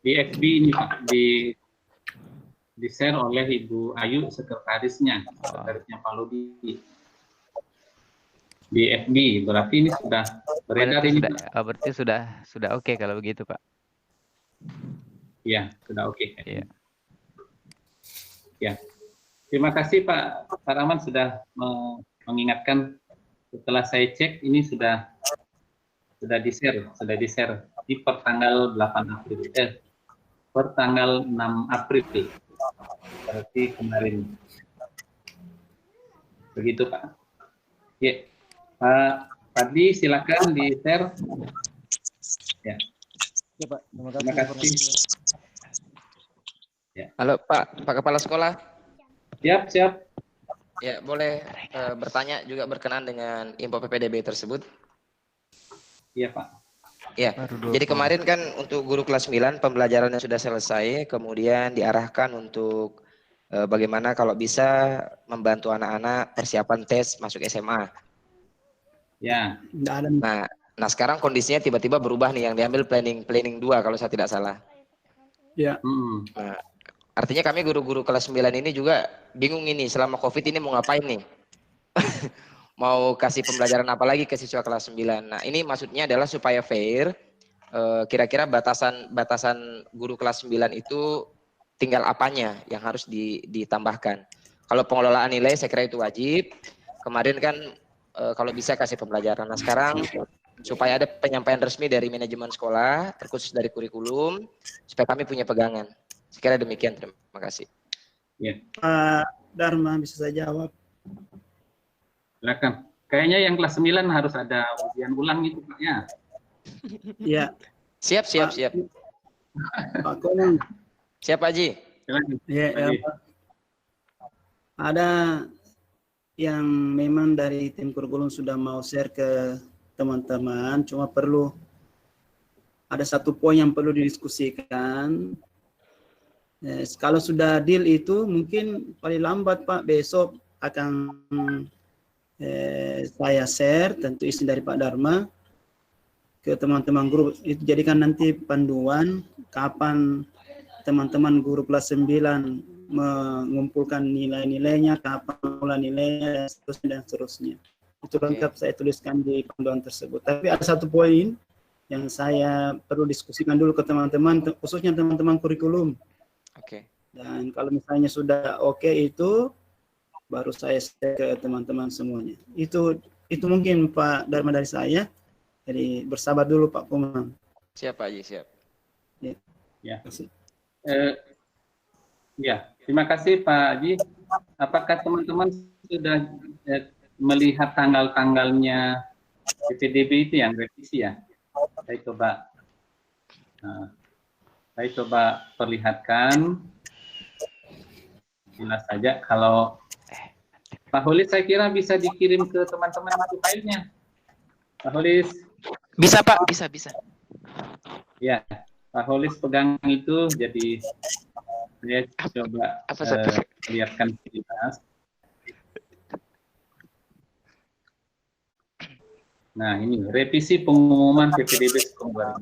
di FB ini Pak, di-share oleh Ibu Ayu, sekretarisnya Pak Ludi. Di FB, berarti ini sudah beredar ini. Berarti sudah oke kalau begitu, Pak. Iya, sudah oke. Iya. Ya. Terima kasih Pak Rahman sudah mengingatkan. Setelah saya cek ini sudah di-share di pertanggal 8 April. Pertanggal 6 April. Berarti kemarin. Begitu Pak. Ya. Pak Fadli silakan di-share. Ya. Ya Pak, terima kasih. Ya. Halo Pak Kepala Sekolah. Siap. Ya, boleh bertanya juga berkenaan dengan info PPDB tersebut? Iya Pak. Ya, jadi kemarin kan untuk guru kelas 9 pembelajarannya sudah selesai, kemudian diarahkan untuk bagaimana kalau bisa membantu anak-anak persiapan tes masuk SMA. Ya. Nah sekarang kondisinya tiba-tiba berubah nih, yang diambil planning 2 kalau saya tidak salah. Ya. Nah, artinya kami guru-guru kelas 9 ini juga bingung ini selama COVID ini mau ngapain nih? Mau kasih pembelajaran apa lagi ke siswa kelas 9. Nah, ini maksudnya adalah supaya fair, kira-kira batasan guru kelas 9 itu tinggal apanya yang harus ditambahkan. Kalau pengelolaan nilai saya kira itu wajib. Kemarin kan kalau bisa kasih pembelajaran. Nah, sekarang supaya ada penyampaian resmi dari manajemen sekolah, terkhusus dari kurikulum, supaya kami punya pegangan. Sekira demikian, terima kasih. Ya. Pak Dharma bisa saya jawab. Silakan. Kayaknya yang kelas 9 harus ada ujian ulang gitu Pak ya. Iya. Siap. Pak Konang. Siap Pak Haji. Ya, Pak. Ada yang memang dari tim kurikulum sudah mau share ke teman-teman, cuma perlu ada satu poin yang perlu didiskusikan. Kalau sudah deal itu mungkin paling lambat Pak besok akan saya share tentu isi dari Pak Dharma ke teman-teman guru. Itu jadikan nanti panduan kapan teman-teman guru kelas 9 mengumpulkan nilai-nilainya, kapan mulai nilainya, dan seterusnya. Itu lengkap saya tuliskan di panduan tersebut. Tapi ada satu poin yang saya perlu diskusikan dulu ke teman-teman, khususnya teman-teman kurikulum. Oke. Dan kalau misalnya sudah oke itu, baru saya share ke teman-teman semuanya. Itu mungkin Pak Dharma dari saya. Jadi bersabar dulu Pak Komang. Siap Pak Haji, siap. Ya. Ya, terima kasih Pak Haji. Apakah teman-teman sudah melihat tanggal-tanggalnya PPDB itu yang revisi ya? Saya coba perlihatkan. Jelas saja kalau Pak Holis saya kira bisa dikirim ke teman-teman itu filenya. Pak Holis. Bisa Pak, bisa. Ya, Pak Holis pegang itu, jadi saya coba lihatkan jelas. Nah, ini revisi pengumuman PPDB sekolah.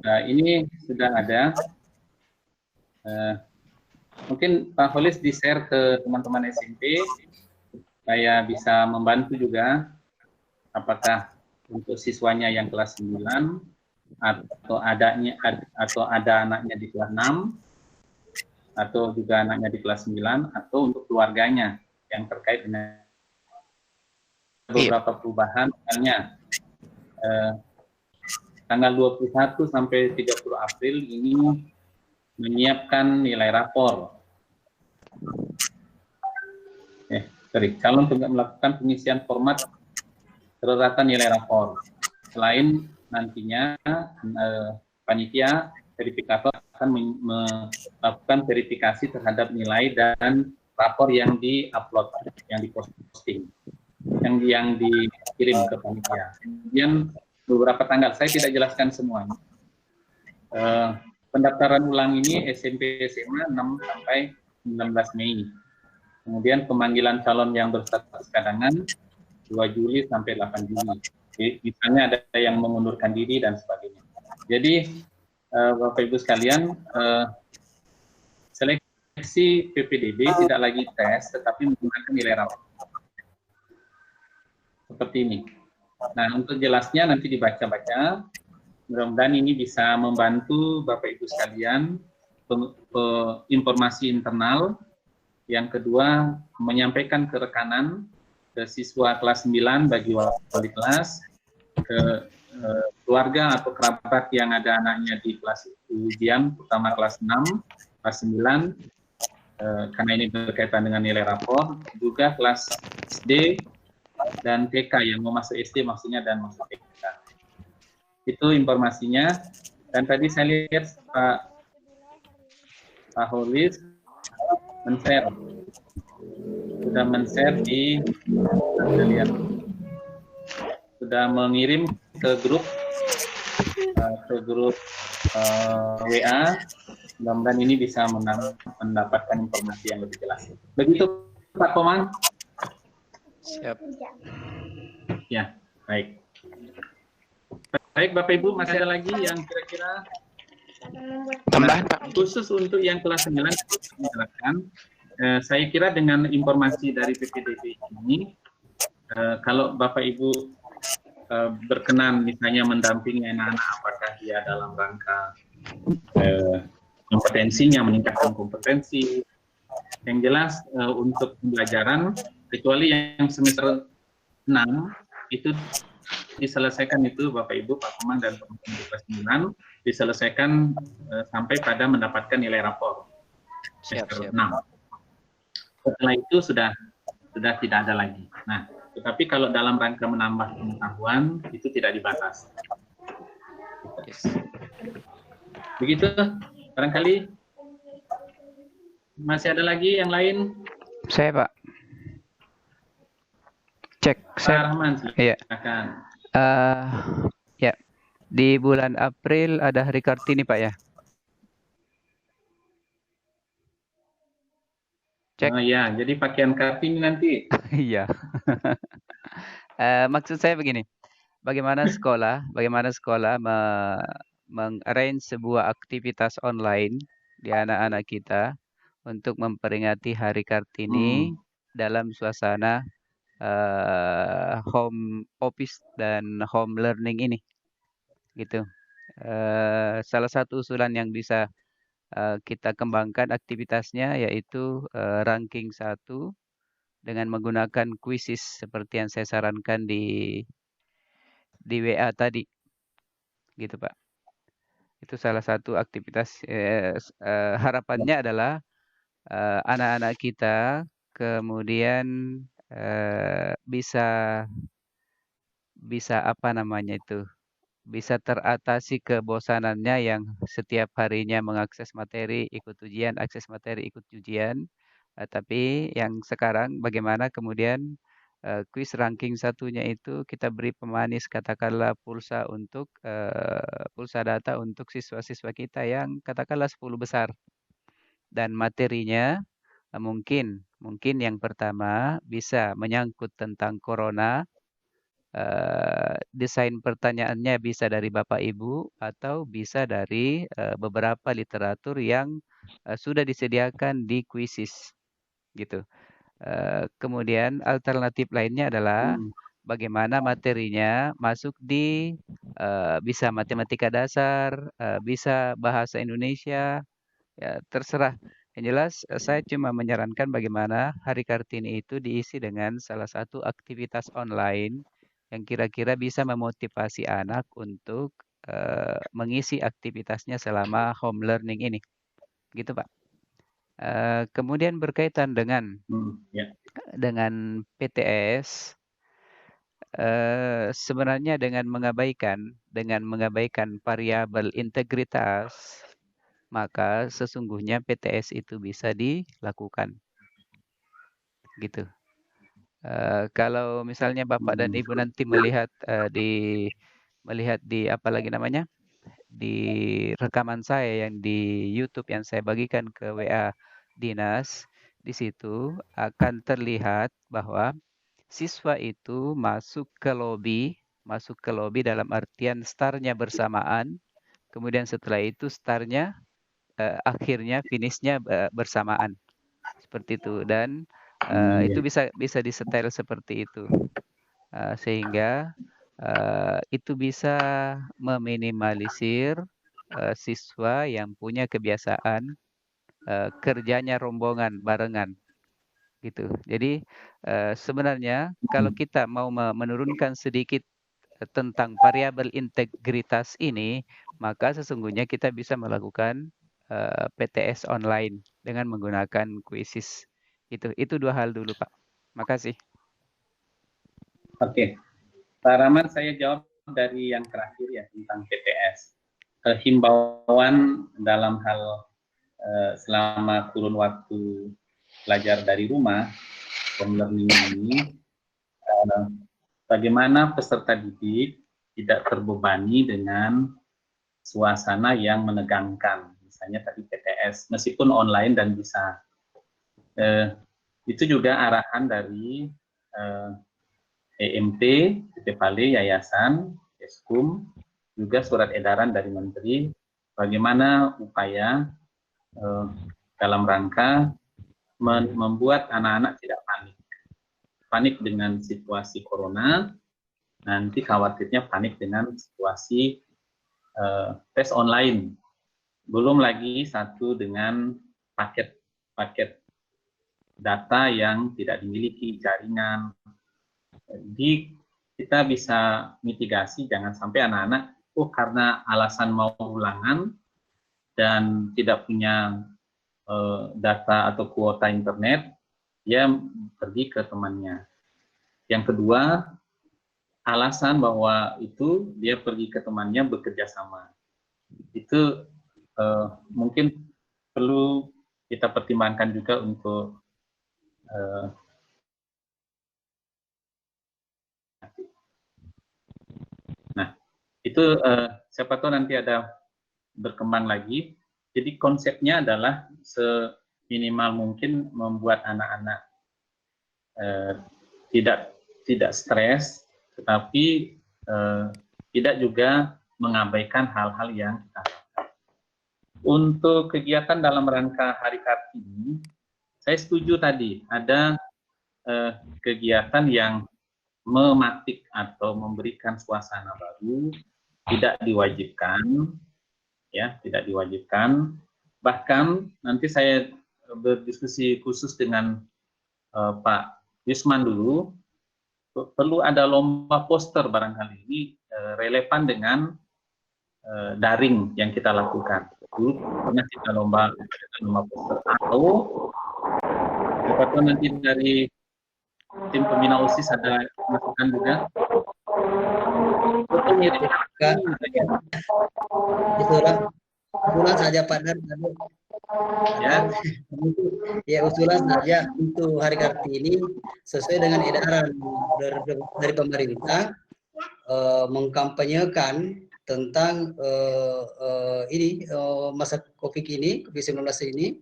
Nah, ini sudah ada. Mungkin Pak Holis di-share ke teman-teman SMP supaya bisa membantu juga apakah untuk siswanya yang kelas 9 atau ada anaknya di kelas 6 atau juga anaknya di kelas 9 atau untuk keluarganya yang terkait dengan beberapa perubahan, misalnya tanggal 21 sampai 30 April ini menyiapkan nilai rapor. Calon melakukan pengisian format rata nilai rapor. Selain nantinya panitia verifikator akan melakukan verifikasi terhadap nilai dan rapor yang di-upload, yang diposting, yang dikirim ke panitia. Kemudian beberapa tanggal, saya tidak jelaskan semuanya. Pendaftaran ulang ini SMP SMA 6 sampai 19 Mei. Kemudian pemanggilan calon yang berstatus cadangan 2 Juli sampai 8 Juli. Misalnya ada yang mengundurkan diri dan sebagainya. Jadi Bapak Ibu sekalian, seleksi PPDB tidak lagi tes, tetapi menggunakan nilai rapor. Seperti ini. Nah, untuk jelasnya nanti dibaca-baca. Mudah-mudahan ini bisa membantu Bapak Ibu sekalian informasi internal. Yang kedua, menyampaikan ke rekanan, ke siswa kelas 9 bagi wali kelas, ke keluarga atau kerabat yang ada anaknya di kelas ujian, terutama kelas 6, kelas 9, karena ini berkaitan dengan nilai rapor, juga kelas SD dan TK yang mau masuk SD maksudnya dan masuk TK. Itu informasinya. Dan tadi saya lihat Pak Holis men-share, sudah men-share di, sudah mengirim ke grup WA. Mudah-mudahan ini bisa mendapatkan informasi yang lebih jelas. Begitu Pak Komang. Siap. Ya, baik. Baik Bapak Ibu, masih ada lagi yang kira-kira tambahan Pak? Khusus untuk yang kelas 9 silakan. Saya kira dengan informasi dari PPDB ini, kalau Bapak Ibu berkenan misalnya mendampingi anak-anak, apakah dia dalam rangka kompetensinya, meningkatkan kompetensi, yang jelas untuk pembelajaran, kecuali yang semester 6 itu diselesaikan itu Bapak Ibu, Pak Komang dan teman-teman kelas 9 diselesaikan sampai pada mendapatkan nilai rapor semester 6. Setelah itu sudah tidak ada lagi. Nah, tetapi kalau dalam rangka menambah pengetahuan itu tidak dibatasi. Begitu, barangkali masih ada lagi yang lain? Saya Pak. Cek. Pak Rahman, iya. silakan. Ya, di bulan April ada Hari Kartini Pak ya? Cek. Oh ya, jadi pakaian Kartini nanti. Iya. Maksud saya begini, bagaimana sekolah mengarrange sebuah aktivitas online di anak-anak kita untuk memperingati Hari Kartini dalam suasana home office dan home learning ini, gitu. Salah satu usulan yang bisa kita kembangkan aktivitasnya yaitu ranking 1 dengan menggunakan quizzes seperti yang saya sarankan di WA tadi, gitu Pak. Itu salah satu aktivitas. Harapannya adalah anak-anak kita kemudian bisa apa namanya itu, bisa teratasi kebosanannya yang setiap harinya mengakses materi, ikut ujian, akses materi, ikut ujian. Tapi yang sekarang bagaimana kemudian kuis ranking 1-nya itu kita beri pemanis, katakanlah pulsa untuk pulsa data untuk siswa-siswa kita yang katakanlah 10 besar. Dan materinya mungkin yang pertama bisa menyangkut tentang corona. Desain pertanyaannya bisa dari Bapak Ibu atau bisa dari beberapa literatur yang sudah disediakan di quizzes, gitu. Kemudian alternatif lainnya adalah bagaimana materinya masuk di bisa matematika dasar, bisa bahasa Indonesia, ya terserah. Yang jelas saya cuma menyarankan bagaimana Hari Kartini itu diisi dengan salah satu aktivitas online yang kira-kira bisa memotivasi anak untuk mengisi aktivitasnya selama home learning ini. Gitu, Pak. Kemudian berkaitan dengan dengan PTS, sebenarnya dengan mengabaikan variabel integritas, maka sesungguhnya PTS itu bisa dilakukan, gitu. Kalau misalnya Bapak dan Ibu nanti melihat di apa lagi namanya, di rekaman saya yang di YouTube yang saya bagikan ke WA dinas, di situ akan terlihat bahwa siswa itu masuk ke lobby dalam artian startnya bersamaan, kemudian setelah itu startnya akhirnya finishnya bersamaan, seperti itu. Dan itu bisa disetel seperti itu, sehingga itu bisa meminimalisir siswa yang punya kebiasaan kerjanya rombongan barengan, gitu. Jadi sebenarnya kalau kita mau menurunkan sedikit tentang variabel integritas ini, maka sesungguhnya kita bisa melakukan PTS online dengan menggunakan Quizzes. Itu 2 hal dulu, Pak. Makasih. Oke, Pak Rahman, saya jawab dari yang terakhir ya tentang PTS. Himbauan dalam hal selama kurun waktu belajar dari rumah, home learning ini, bagaimana peserta didik tidak terbebani dengan suasana yang menegangkan. Misalnya tadi PTS, meskipun online dan bisa. Itu juga arahan dari EMT, PTPALE, Yayasan, Eskum, juga surat edaran dari Menteri, bagaimana upaya dalam rangka membuat anak-anak tidak panik dengan situasi corona, nanti khawatirnya panik dengan situasi tes online. Belum lagi satu dengan paket data yang tidak dimiliki jaringan. Jadi kita bisa mitigasi, jangan sampai anak-anak karena alasan mau ulangan dan tidak punya data atau kuota internet, dia pergi ke temannya. Yang kedua, alasan bahwa itu dia pergi ke temannya bekerja sama. Itu mungkin perlu kita pertimbangkan juga untuk nah, itu siapa tahu nanti ada berkembang lagi. Jadi konsepnya adalah seminimal mungkin membuat anak-anak tidak stres, tetapi tidak juga mengabaikan hal-hal yang kita lakukan. Untuk kegiatan dalam rangka Hari Kartini, saya setuju tadi ada kegiatan yang mematik atau memberikan suasana baru, tidak diwajibkan, ya, tidak diwajibkan. Bahkan nanti saya berdiskusi khusus dengan Pak Yusman dulu, perlu ada lomba poster barangkali ini relevan dengan daring yang kita lakukan. Dulu pernah kita lomba poster, atau nanti dari tim pembina OSIS ada masukan juga. Itu mirip usulan saja Pak Dan. Ya usulan saja untuk Hari Kartini sesuai dengan edaran dari pemerintah, mengkampanyekan tentang masa COVID-19 ini,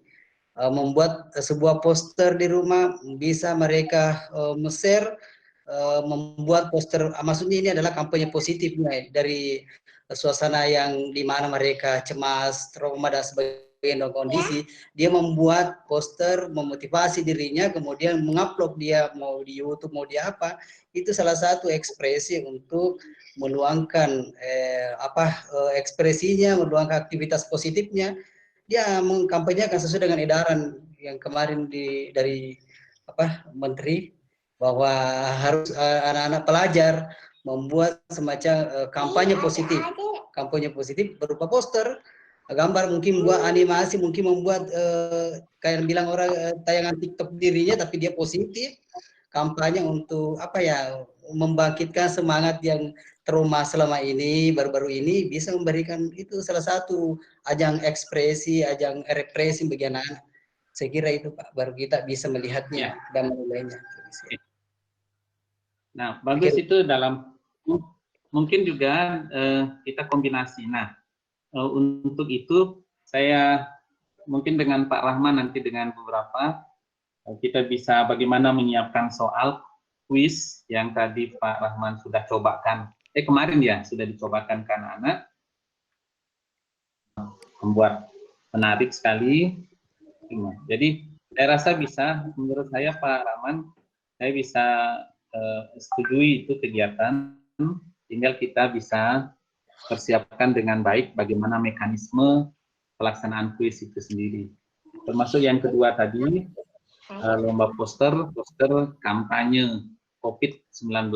membuat sebuah poster di rumah, bisa mereka share, membuat poster. Maksudnya ini adalah kampanye positifnya dari suasana yang dimana mereka cemas, trauma dan sebagainya kondisi. Dia membuat poster memotivasi dirinya, kemudian mengupload dia mau di YouTube mau di apa. Itu salah satu ekspresi untuk meluangkan ekspresinya, meluangkan aktivitas positifnya dia mengkampanyekan sesuai dengan edaran yang kemarin dari Menteri, bahwa harus anak-anak pelajar membuat semacam kampanye positif berupa poster, gambar, mungkin buat animasi, mungkin membuat kayak bilang orang tayangan TikTok dirinya, tapi dia positif, kampanye untuk membangkitkan semangat yang trauma selama ini, baru-baru ini, bisa memberikan itu salah satu ajang ekspresi, ajang represi bagi anak-anak. Saya kira itu Pak, baru kita bisa melihatnya dan menilainya. Nah, bagus itu dalam mungkin juga kita kombinasi. Nah, untuk itu saya mungkin dengan Pak Rahman nanti dengan beberapa kita bisa bagaimana menyiapkan soal kuis yang tadi Pak Rahman sudah cobakan. Kemarin ya sudah dicobakan ke anak-anak, membuat menarik sekali. Jadi saya rasa bisa, menurut saya Pak Rahman, saya bisa setujui itu kegiatan, tinggal kita bisa persiapkan dengan baik bagaimana mekanisme pelaksanaan kuis itu sendiri. Termasuk yang kedua tadi, lomba poster kampanye COVID-19,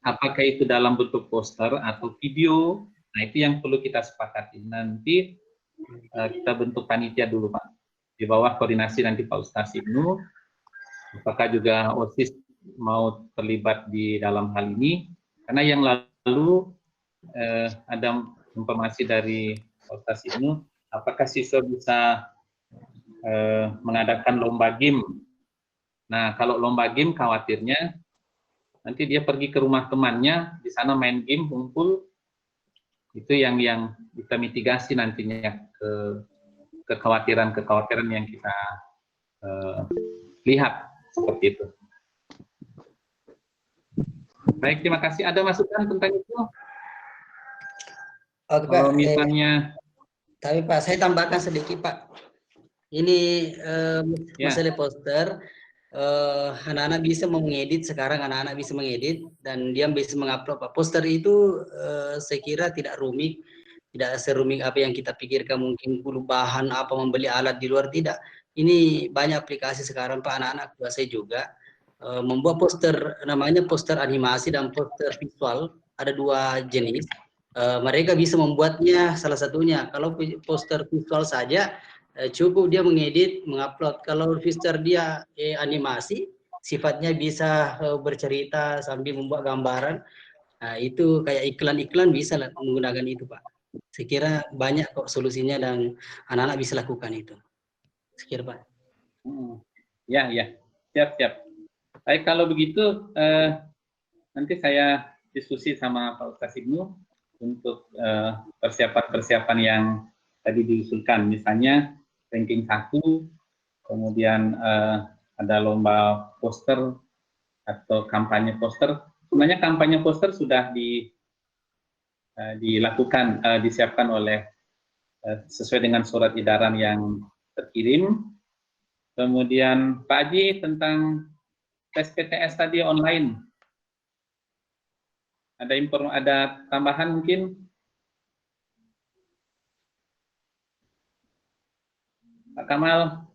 apakah itu dalam bentuk poster atau video. Nah, itu yang perlu kita sepakati. Nanti kita bentuk panitia dulu Pak, di bawah koordinasi nanti Pak Ustaz Ibnu, apakah juga OSIS mau terlibat di dalam hal ini, karena yang lalu ada informasi dari Pak Ustaz Ibnu, apakah siswa bisa mengadakan lomba game. Nah, kalau lomba game khawatirnya nanti dia pergi ke rumah temannya, di sana main game, kumpul, itu yang kita mitigasi nantinya kekhawatiran yang kita lihat seperti itu. Baik, terima kasih. Ada masukan tentang itu? Oke, kalau misalnya, tapi Pak, saya tambahkan sedikit Pak. Ini masalah poster. Anak-anak bisa mengedit sekarang, anak-anak bisa mengedit dan dia bisa mengupload Pak. Poster itu saya kira tidak rumit, tidak serumit apa yang kita pikirkan, mungkin perlu bahan apa, membeli alat di luar, tidak. Ini banyak aplikasi sekarang Pak, anak-anak tua saya juga membuat poster, namanya poster animasi dan poster visual, ada dua jenis. Mereka bisa membuatnya, salah satunya kalau poster visual saja cukup dia mengedit, mengupload. Kalau poster dia animasi, sifatnya bisa bercerita sambil membuat gambaran. Nah, itu kayak iklan-iklan bisa menggunakan itu Pak. Saya kira banyak kok solusinya dan anak-anak bisa lakukan itu. Saya kira Pak. Ya, siap. Baik, kalau begitu nanti saya diskusi sama Pak Ustaz Ibnu untuk persiapan-persiapan yang tadi diusulkan, misalnya ranking 1, kemudian ada lomba poster atau kampanye poster. Sebenarnya kampanye poster sudah dilakukan, disiapkan oleh sesuai dengan surat edaran yang terkirim. Kemudian Pak Haji tentang tes PTS tadi online, ada tambahan mungkin? Pak Kamal.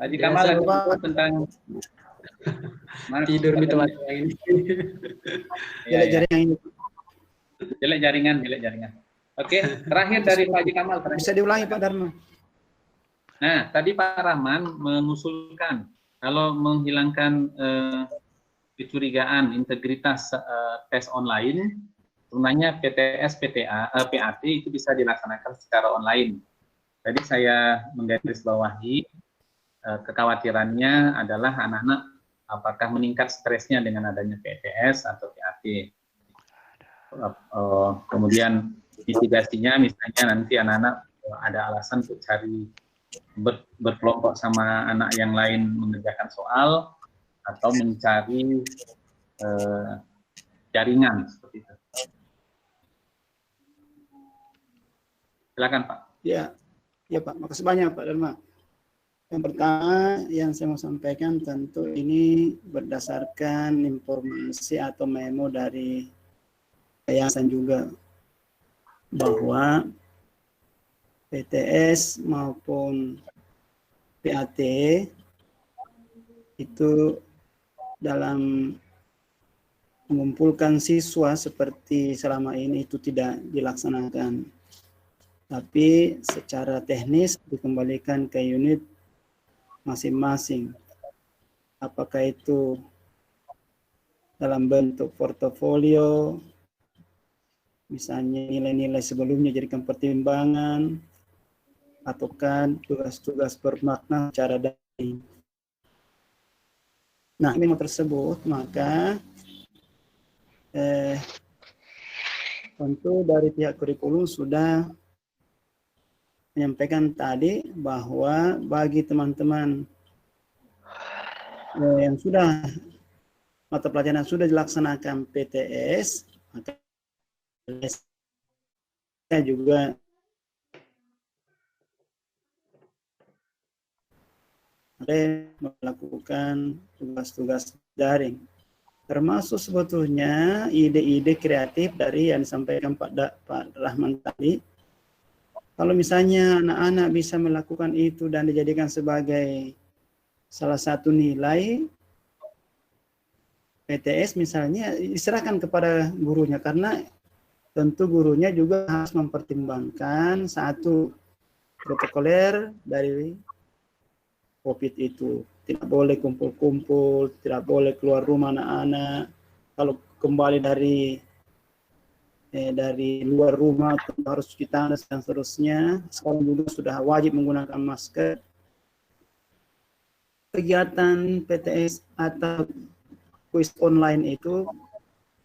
Haji Kamal ada tentang tidur di tempat lain. Jelek jaringan. Oke, terakhir dari Pak Haji Kamal. Bisa diulangi Pak Dharma. Nah, tadi Pak Rahman mengusulkan kalau menghilangkan kecurigaan integritas tes online, sebenarnya PTS, PAT itu bisa dilaksanakan secara online. Tadi saya menggarisbawahi kekhawatirannya adalah anak-anak apakah meningkat stresnya dengan adanya PTS atau PAT. Kemudian mitigasinya misalnya nanti anak-anak ada alasan untuk cari berkelompok sama anak yang lain mengerjakan soal atau mencari jaringan seperti itu. Silakan Pak. Ya, Ya Pak, makasih banyak Pak Dharma. Yang pertama yang saya mau sampaikan tentu ini berdasarkan informasi atau memo dari yayasan juga bahwa PTS maupun PAT itu dalam mengumpulkan siswa seperti selama ini itu tidak dilaksanakan. Tapi secara teknis dikembalikan ke unit masing-masing. Apakah itu dalam bentuk portofolio, misalnya nilai-nilai sebelumnya jadikan pertimbangan, ataukah tugas-tugas bermakna secara daring. Nah, memo tersebut maka tentu dari pihak kurikulum sudah menyampaikan tadi bahwa bagi teman-teman yang sudah mata pelajaran sudah dilaksanakan PTS, maka saya juga melakukan tugas-tugas daring, termasuk sebetulnya ide-ide kreatif dari yang disampaikan Pak Rahman tadi. Kalau misalnya anak-anak bisa melakukan itu dan dijadikan sebagai salah satu nilai PTS misalnya, diserahkan kepada gurunya, karena tentu gurunya juga harus mempertimbangkan satu protokoler dari COVID itu. Tidak boleh kumpul-kumpul, tidak boleh keluar rumah anak-anak. Kalau kembali dari luar rumah harus cuci tangan dan seterusnya. Sekarang juga sudah wajib menggunakan masker. Kegiatan PTS atau kuis online itu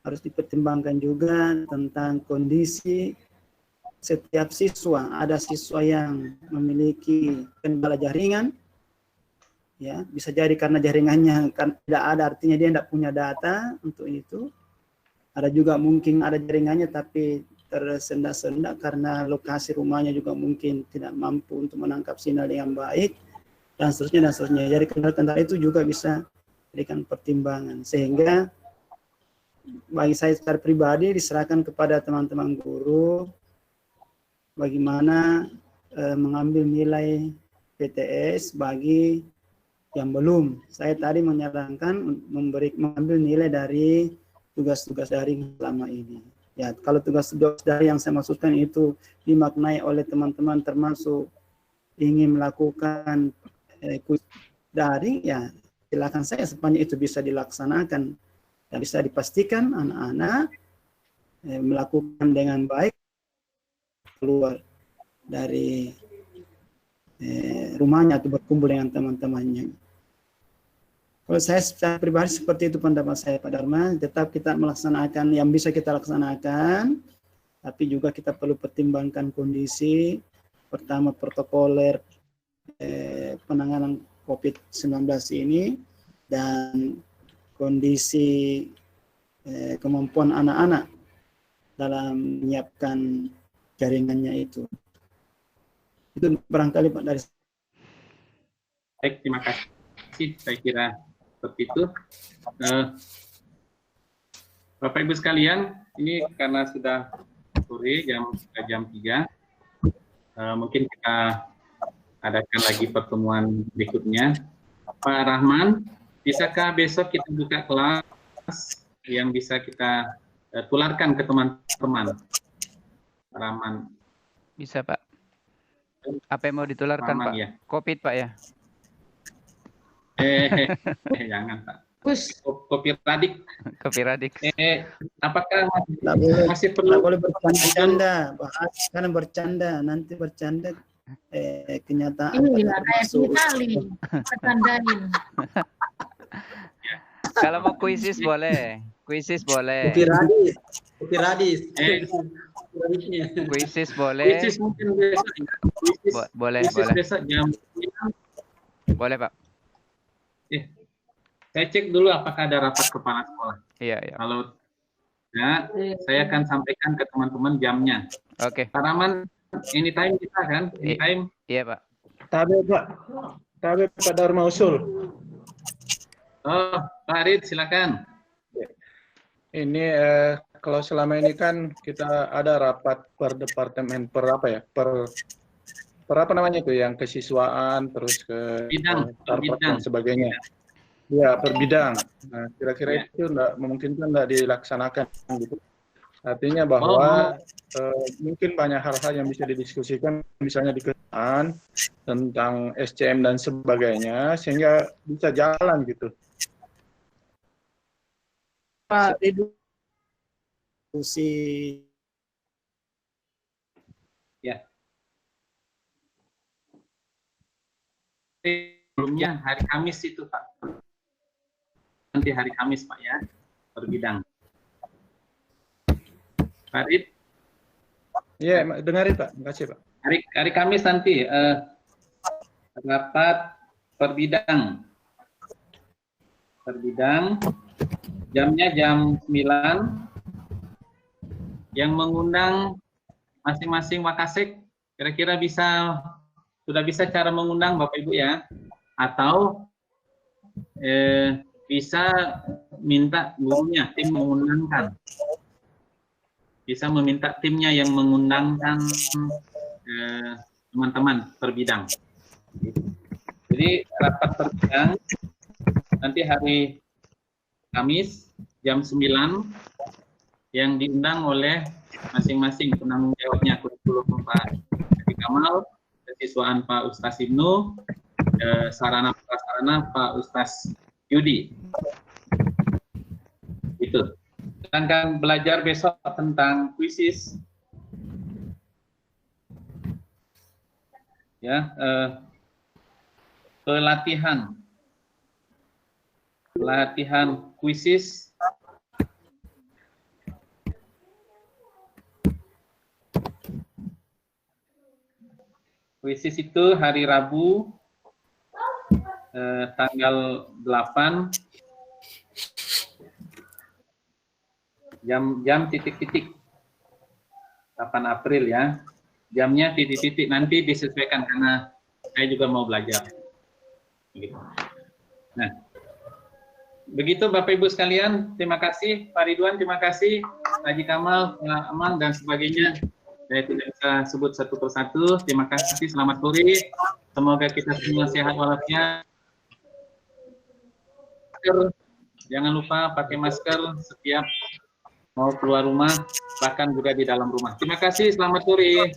harus dipertimbangkan juga tentang kondisi setiap siswa. Ada siswa yang memiliki kendala jaringan, ya bisa jadi karena jaringannya kan tidak ada, artinya dia tidak punya data untuk itu. Ada juga mungkin ada jaringannya tapi tersendak-sendak karena lokasi rumahnya juga mungkin tidak mampu untuk menangkap sinyal dengan baik, dan seterusnya dan seterusnya. Jadi kendala-kendala itu juga bisa berikan pertimbangan, sehingga bagi saya secara pribadi diserahkan kepada teman-teman guru bagaimana mengambil nilai PTS bagi yang belum. Saya tadi menyarankan mengambil nilai dari tugas-tugas daring selama ini. Ya, kalau tugas-tugas daring yang saya maksudkan itu dimaknai oleh teman-teman termasuk ingin melakukan kuis daring, ya silakan saya sepanjang itu bisa dilaksanakan dan bisa dipastikan anak-anak melakukan dengan baik keluar dari rumahnya atau berkumpul dengan teman-temannya. Kalau saya secara pribadi seperti itu pendapat saya Pak Dharma, tetap kita melaksanakan yang bisa kita laksanakan, tapi juga kita perlu pertimbangkan kondisi, pertama protokoler penanganan COVID-19 ini, dan kondisi kemampuan anak-anak dalam menyiapkan jaringannya itu. Itu barangkali Pak dari. Baik, terima kasih. Saya kira seperti itu. Bapak Ibu sekalian, ini karena sudah sore jam 3, mungkin kita adakan lagi pertemuan berikutnya. Pak Rahman, bisakah besok kita buka kelas yang bisa kita tularkan ke teman-teman? Pak Rahman. Bisa Pak. Apa yang mau ditularkan Rahman, Pak? ya. COVID Pak ya? Jangan Pak. Kopi radik. Kopi radik. Apakah masih perlu? Boleh bercanda, bahas karena bercanda, nanti bercanda kenyataan. Iya, kayak kali bercandain. Kalau mau kuisis boleh, kuisis boleh. Kopi radis. Kuisis boleh. Kuisis mungkin besok. Boleh. Besok jam 9. Boleh Pak. Saya cek dulu apakah ada rapat kepala sekolah. Iya. Kalau ya, saya akan sampaikan ke teman-teman jamnya. Oke. Pak Rahman, anytime bisa kan? Anytime Iya, Pak. Tabe Pak Dharma Usul. Oh, Pak Arid, silakan. Ini kalau selama ini kan kita ada rapat per departemen, per apa namanya itu, yang kesiswaan, terus ke bidang, dan sebagainya. Ya, per bidang. Nah, kira-kira itu memungkinkan enggak dilaksanakan gitu. Artinya bahwa mungkin banyak hal-hal yang bisa didiskusikan, misalnya di kerjaan tentang SCM dan sebagainya, sehingga bisa jalan gitu. Pak, diskusi. Ya. Sebelumnya hari Kamis itu, Pak. Nanti hari Kamis, Pak, ya, per bidang. Farid? Iya, dengarin Pak. Terima kasih Pak. Hari Kamis nanti rapat per bidang. Per bidang, jamnya jam 9. Yang mengundang masing-masing Wakasek, kira-kira sudah bisa cara mengundang Bapak Ibu ya? Atau bisa minta gurunya, tim mengundangkan. Bisa meminta timnya yang mengundangkan teman-teman per bidang. Jadi rapat per bidang nanti hari Kamis jam 9 yang diundang oleh masing-masing penanggung jawabnya, kurikulum Pak Hadi Kamal, kesiswaan Pak Ustaz Ibnu, sarana prasarana Pak Ustaz Yudi. Itu. Akan belajar besok tentang kuisis, ya, pelatihan kuisis itu hari Rabu tanggal 8 jam titik-titik 8 April ya, jamnya titik-titik, nanti disesuaikan karena saya juga mau belajar. Nah, begitu Bapak Ibu sekalian, terima kasih Pak Ridwan, terima kasih Haji Kamal, Aman dan sebagainya. Saya tidak bisa sebut satu persatu. Terima kasih, selamat sore. Semoga kita semua sehat walafiat. Jangan lupa pakai masker setiap mau keluar rumah, bahkan juga di dalam rumah. Terima kasih, selamat sore.